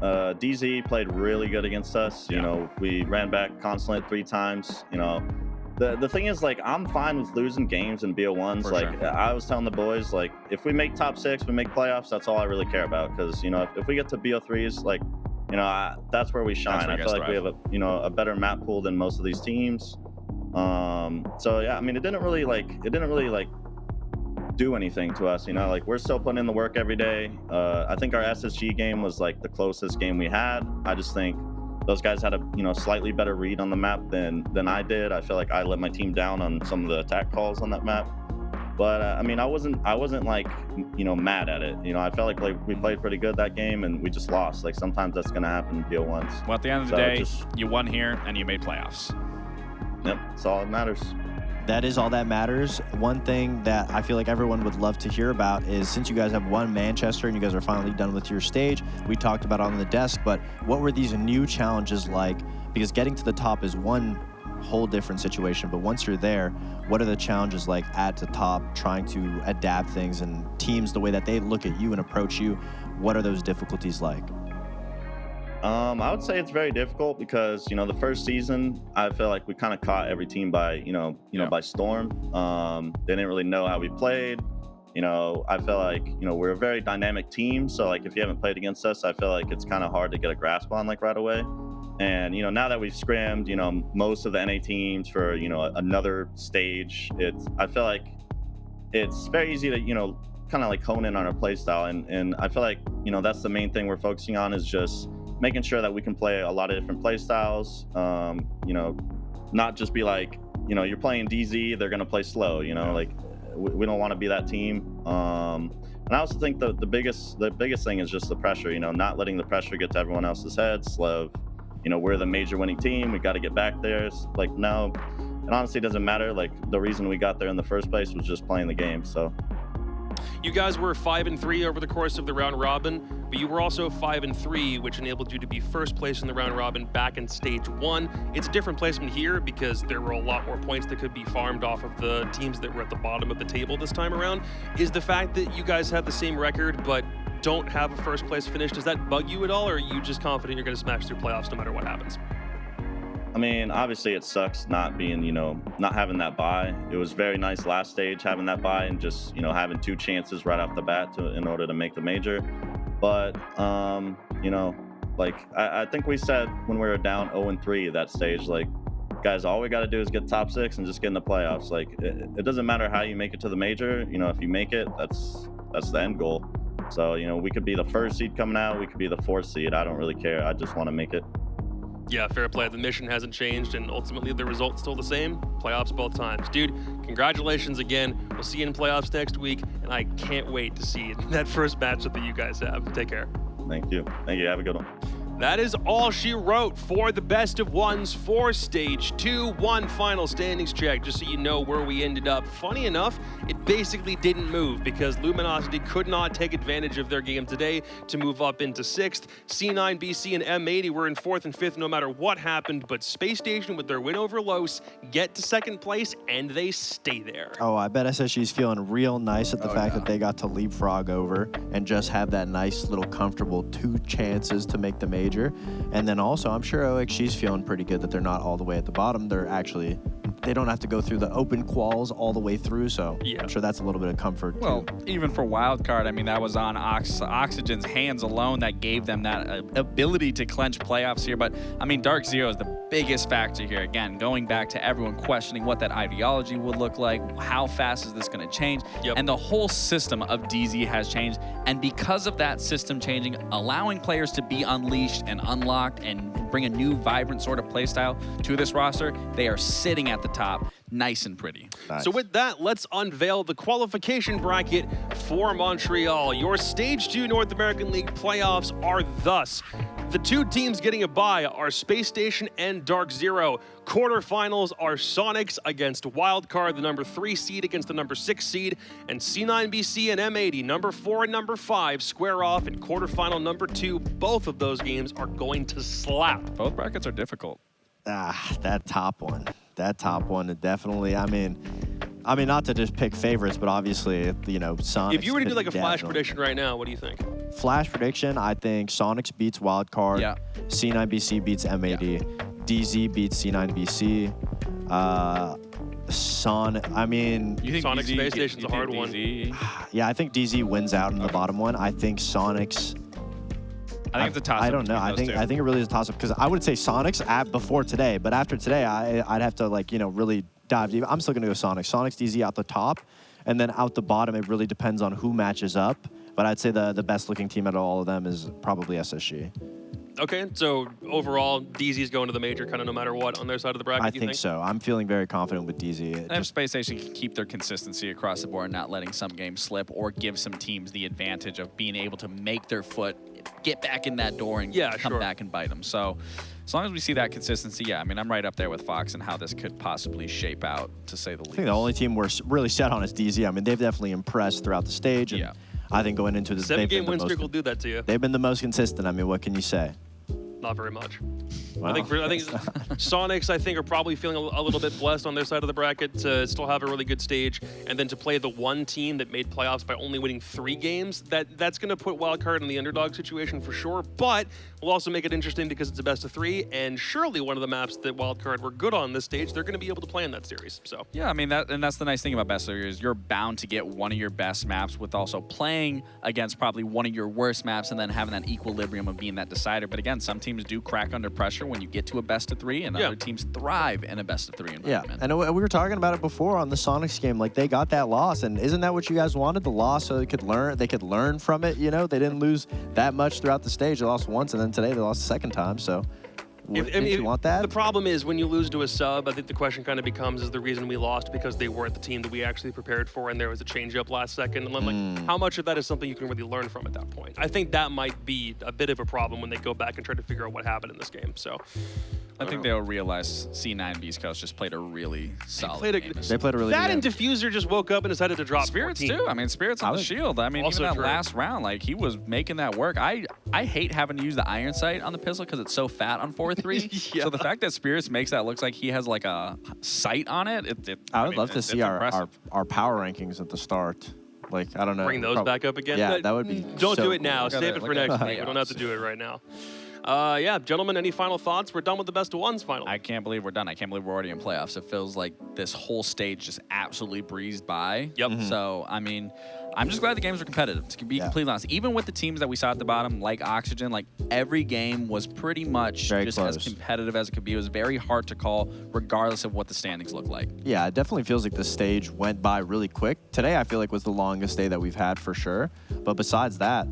[SPEAKER 7] DZ played really good against us. We ran back Consulate 3 times. The thing is, like, I'm fine with losing games in BO1s. I was telling the boys, like, if we make top 6, we make playoffs, that's all I really care about. Because, if we get to BO3s, like, that's where we shine. I feel like we have a better map pool than most of these teams. So yeah, I mean, it didn't really do anything to us, like we're still putting in the work every day. I think our SSG game was like the closest game we had. I just think those guys had a slightly better read on the map than I did. I feel like I let my team down on some of the attack calls on that map, but I mean I wasn't like mad at it. I felt like we played pretty good that game and we just lost. Like sometimes that's gonna happen in BO1s.
[SPEAKER 2] Well, at the end of the day, you won here and you made playoffs.
[SPEAKER 7] Yep, that's all that matters.
[SPEAKER 1] That is all that matters. One thing that I feel like everyone would love to hear about is, since you guys have won Manchester and you guys are finally done with your stage, we talked about it on the desk, but what were these new challenges like? Because getting to the top is one whole different situation, but once you're there, what are the challenges like at the top, trying to adapt things and teams, the way that they look at you and approach you? What are those difficulties like?
[SPEAKER 7] I would say it's very difficult because, the first season, I feel like we kind of caught every team by, by storm. They didn't really know how we played. I feel like, we're a very dynamic team. So like, if you haven't played against us, I feel like it's kind of hard to get a grasp on like right away. And, now that we've scrimmed, most of the NA teams for, another stage, I feel like it's very easy to, kind of like hone in on our play style. And I feel like, that's the main thing we're focusing on, is just making sure that we can play a lot of different play styles, not just be like, you're playing DZ, they're going to play slow, like we don't want to be that team. And I also think the biggest thing is just the pressure, not letting the pressure get to everyone else's heads of, we're the major winning team, we got to get back there. It's like, no, it honestly doesn't matter. Like the reason we got there in the first place was just playing the game. So
[SPEAKER 3] you guys were 5-3 over the course of the round robin, but you were also 5-3, which enabled you to be first place in the round robin back in stage 1. It's a different placement here because there were a lot more points that could be farmed off of the teams that were at the bottom of the table this time around. Is the fact that you guys have the same record but don't have a first place finish, does that bug you at all, or are you just confident you're going to smash through playoffs no matter what happens?
[SPEAKER 7] I mean, obviously it sucks not being, not having that bye. It was very nice last stage having that bye and just, having 2 chances right off the bat in order to make the major. But, like I think we said when we were down 0-3 at that stage, like, guys, all we got to do is get top 6 and just get in the playoffs. Like, it doesn't matter how you make it to the major. You know, if you make it, that's the end goal. So, you know, we could be the 1st seed coming out. We could be the 4th seed. I don't really care. I just want to make it.
[SPEAKER 3] Yeah, fair play. The mission hasn't changed, and ultimately the result's still the same. Playoffs both times. Dude, congratulations again. We'll see you in playoffs next week, and I can't wait to see that first matchup that you guys have. Take care.
[SPEAKER 7] Thank you. Thank you. Have a good one.
[SPEAKER 3] That is all she wrote for the best of ones for Stage 2. One final standings check, just so you know where we ended up. Funny enough, it basically didn't move because Luminosity could not take advantage of their game today to move up into 6th. C9, BC, and M80 were in 4th and 5th no matter what happened, but Space Station, with their win over Los, get to 2nd place, and they stay there.
[SPEAKER 1] Oh, I bet SSG's feeling real nice at the fact that they got to leapfrog over and just have that nice little comfortable 2 chances to make the major. And then also, I'm sure OXG's feeling pretty good that they're not all the way at the bottom. They don't have to go through the open quals all the way through, so
[SPEAKER 3] yeah.
[SPEAKER 1] I'm sure that's a little bit of comfort,
[SPEAKER 2] well,
[SPEAKER 1] too.
[SPEAKER 2] Even for Wildcard, I mean, that was on Oxygen's hands alone that gave them that ability to clinch playoffs here. But, I mean, Dark Zero is the biggest factor here. Again, going back to everyone questioning what that ideology would look like, how fast is this going to change?
[SPEAKER 3] Yep.
[SPEAKER 2] And the whole system of DZ has changed. And because of that system changing, allowing players to be unleashed and unlocked and bring a new, vibrant sort of playstyle to this roster, they are sitting at the top, nice and pretty.
[SPEAKER 1] Nice.
[SPEAKER 3] So with that, let's unveil the qualification bracket for Montreal. Your Stage 2 North American League playoffs are thus. The 2 teams getting a bye are Space Station and Dark Zero. Quarterfinals are Soniqs against Wildcard, the number 3 seed against the number 6 seed, and C9BC and M80, number 4 and number 5, square off in quarterfinal number 2. Both of those games are going to slap.
[SPEAKER 2] Both brackets are difficult.
[SPEAKER 1] That top one is definitely, I mean, not to just pick favorites, but obviously, you know, Soniqs.
[SPEAKER 3] If you were to do like a flash
[SPEAKER 1] definitely.
[SPEAKER 3] prediction right now, what do you think?
[SPEAKER 1] Flash prediction, I think Soniqs beats Wildcard.
[SPEAKER 2] Yeah.
[SPEAKER 1] C9BC beats M80.
[SPEAKER 2] Yeah.
[SPEAKER 1] DZ beats C9BC. I mean,
[SPEAKER 2] You think
[SPEAKER 3] Sonic
[SPEAKER 2] DZ
[SPEAKER 3] Space Station's a hard one.
[SPEAKER 1] yeah, I think DZ wins out in the bottom one. I think Soniqs.
[SPEAKER 2] I think it's a toss-up.
[SPEAKER 1] I don't know. I think it really is a toss-up because I would say Soniqs before today, but after today, I'd have to really dive deep. I'm still gonna go Soniqs. Soniqs DZ out the top, and then out the bottom, it really depends on who matches up. But I'd say the best-looking team out of all of them is probably SSG.
[SPEAKER 3] Okay, so overall, DZ's going to the major kind of no matter what on their side of the bracket,
[SPEAKER 1] I think so. I'm feeling very confident with DZ.
[SPEAKER 2] And if Space Station can keep their consistency across the board, not letting some games slip or give some teams the advantage of being able to make their foot get back in that door and come back and bite them. So as long as we see that consistency, yeah, I mean, I'm right up there with Fox and how this could possibly shape out, to say the least.
[SPEAKER 1] I think the only team we're really set on is DZ. I mean, they've definitely impressed throughout the stage. And I think going into this,
[SPEAKER 3] 7-game win streak will do that to you.
[SPEAKER 1] They've been the most consistent. I mean, what can you say?
[SPEAKER 3] Not very much.
[SPEAKER 1] Wow.
[SPEAKER 3] I think Soniqs, are probably feeling a little bit blessed on their side of the bracket to still have a really good stage, and then to play the one team that made playoffs by only winning 3 games. That's going to put Wildcard in the underdog situation for sure, but will also make it interesting because it's a best of 3, and surely one of the maps that Wildcard were good on this stage, they're going to be able to play in that series. So
[SPEAKER 2] yeah, I mean, that's the nice thing about best of 3 is you're bound to get one of your best maps with also playing against probably one of your worst maps and then having that equilibrium of being that decider. But again, some teams do crack under pressure when you get to a best of 3, and other teams thrive in a best of 3 environment.
[SPEAKER 1] Yeah, and we were talking about it before on the Soniqs game. Like, they got that loss, and isn't that what you guys wanted? The loss so they could learn from it. You know, they didn't lose that much throughout the stage. They lost once, and then today they lost the second time. So didn't you want that?
[SPEAKER 3] The problem is when you lose to a sub, I think the question kind of becomes, is the reason we lost because they weren't the team that we actually prepared for and there was a change up last second? And I'm like, how much of that is something you can really learn from at that point? I think that might be a bit of a problem when they go back and try to figure out what happened in this game. So
[SPEAKER 2] I think they'll realize C9 Beastcoast just played a really solid game.
[SPEAKER 1] They played a really
[SPEAKER 3] that
[SPEAKER 1] good
[SPEAKER 3] and
[SPEAKER 1] game.
[SPEAKER 3] Diffuser just woke up and decided to drop
[SPEAKER 2] Spirits
[SPEAKER 3] 14.
[SPEAKER 2] too. I mean, Spirits on the shield. I mean,
[SPEAKER 3] Also
[SPEAKER 2] even that
[SPEAKER 3] true.
[SPEAKER 2] last round, like, he was making that work. I hate having to use the iron sight on the pistol because it's so fat on 4-3.
[SPEAKER 3] Yeah.
[SPEAKER 2] So the fact that Spirits makes that looks like he has like a sight on it,
[SPEAKER 1] I would love to see our
[SPEAKER 2] impressive.
[SPEAKER 1] power rankings at the start. Like, I don't know.
[SPEAKER 3] Bring those back up again?
[SPEAKER 1] Yeah, that would be.
[SPEAKER 3] Don't
[SPEAKER 1] so
[SPEAKER 3] do it now.
[SPEAKER 2] Look at
[SPEAKER 3] Save
[SPEAKER 2] it,
[SPEAKER 3] it for
[SPEAKER 2] look at
[SPEAKER 3] next
[SPEAKER 2] it.
[SPEAKER 3] week. We don't have to do it right now. Yeah, gentlemen, any final thoughts? We're done with the best of ones finally.
[SPEAKER 2] I can't believe we're done. I can't believe we're already in playoffs. It feels like this whole stage just absolutely breezed by.
[SPEAKER 3] Yep.
[SPEAKER 2] So, I mean, I'm just glad the games were competitive, to be completely honest. Even with the teams that we saw at the bottom, like Oxygen, like every game was pretty much
[SPEAKER 1] Very
[SPEAKER 2] just
[SPEAKER 1] close.
[SPEAKER 2] as competitive as it could be. It was very hard to call, regardless of what the standings look like.
[SPEAKER 1] Yeah, it definitely feels like the stage went by really quick. Today, I feel like was the longest day that we've had for sure. But besides that,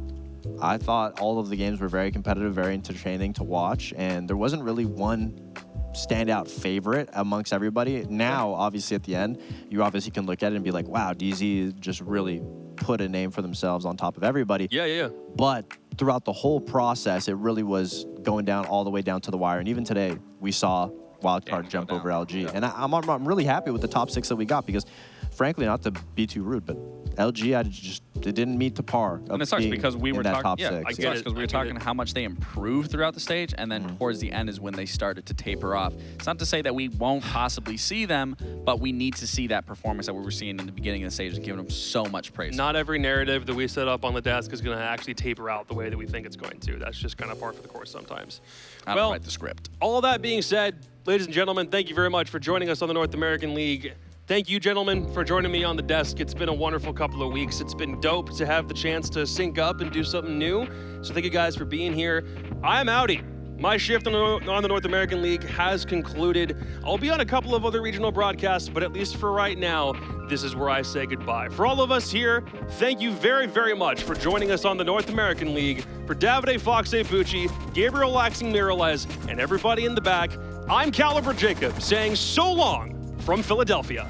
[SPEAKER 1] I thought all of the games were very competitive, very entertaining to watch, and there wasn't really one standout favorite amongst everybody. Now, obviously, at the end, you obviously can look at it and be like, wow, DZ just really put a name for themselves on top of everybody.
[SPEAKER 3] Yeah.
[SPEAKER 1] But throughout the whole process, it really was going down all the way down to the wire. And even today, we saw Wildcard jump over LG. Yeah. And I'm really happy with the top 6 that we got because, frankly, not to be too rude, but LG, it didn't meet the par.
[SPEAKER 2] And it sucks because we were talking.
[SPEAKER 1] Top
[SPEAKER 2] Yeah,
[SPEAKER 1] 6.
[SPEAKER 2] it sucks because we were talking how much they improved throughout the stage, and then towards the end is when they started to taper off. It's not to say that we won't possibly see them, but we need to see that performance that we were seeing in the beginning of the stage and giving them so much praise.
[SPEAKER 3] Not every narrative that we set up on the desk is going to actually taper out the way that we think it's going to. That's just kind of par for the course sometimes.
[SPEAKER 2] I don't write the script.
[SPEAKER 3] All that being said, ladies and gentlemen, thank you very much for joining us on the North American League. Thank you, gentlemen, for joining me on the desk. It's been a wonderful couple of weeks. It's been dope to have the chance to sync up and do something new. So thank you guys for being here. I'm outie. My shift on the North American League has concluded. I'll be on a couple of other regional broadcasts, but at least for right now, this is where I say goodbye. For all of us here, thank you very, very much for joining us on the North American League. For Davide Foxe Bucci, Gabriel Laxing Miralez, and everybody in the back, I'm Caliber Jacob saying so long from Philadelphia.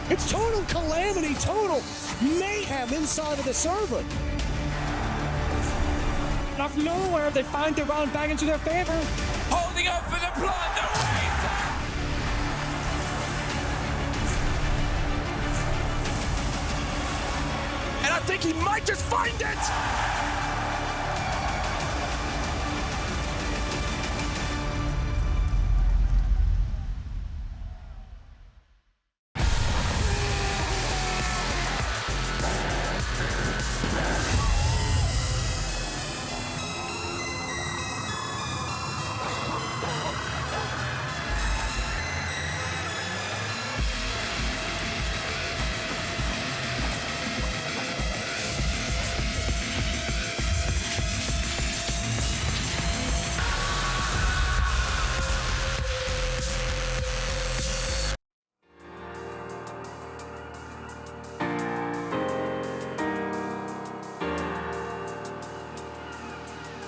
[SPEAKER 8] It's total calamity, total mayhem inside of the server. Out of nowhere, they find their round back into their favor.
[SPEAKER 9] Holding up for the plunder. And I think he might just find it.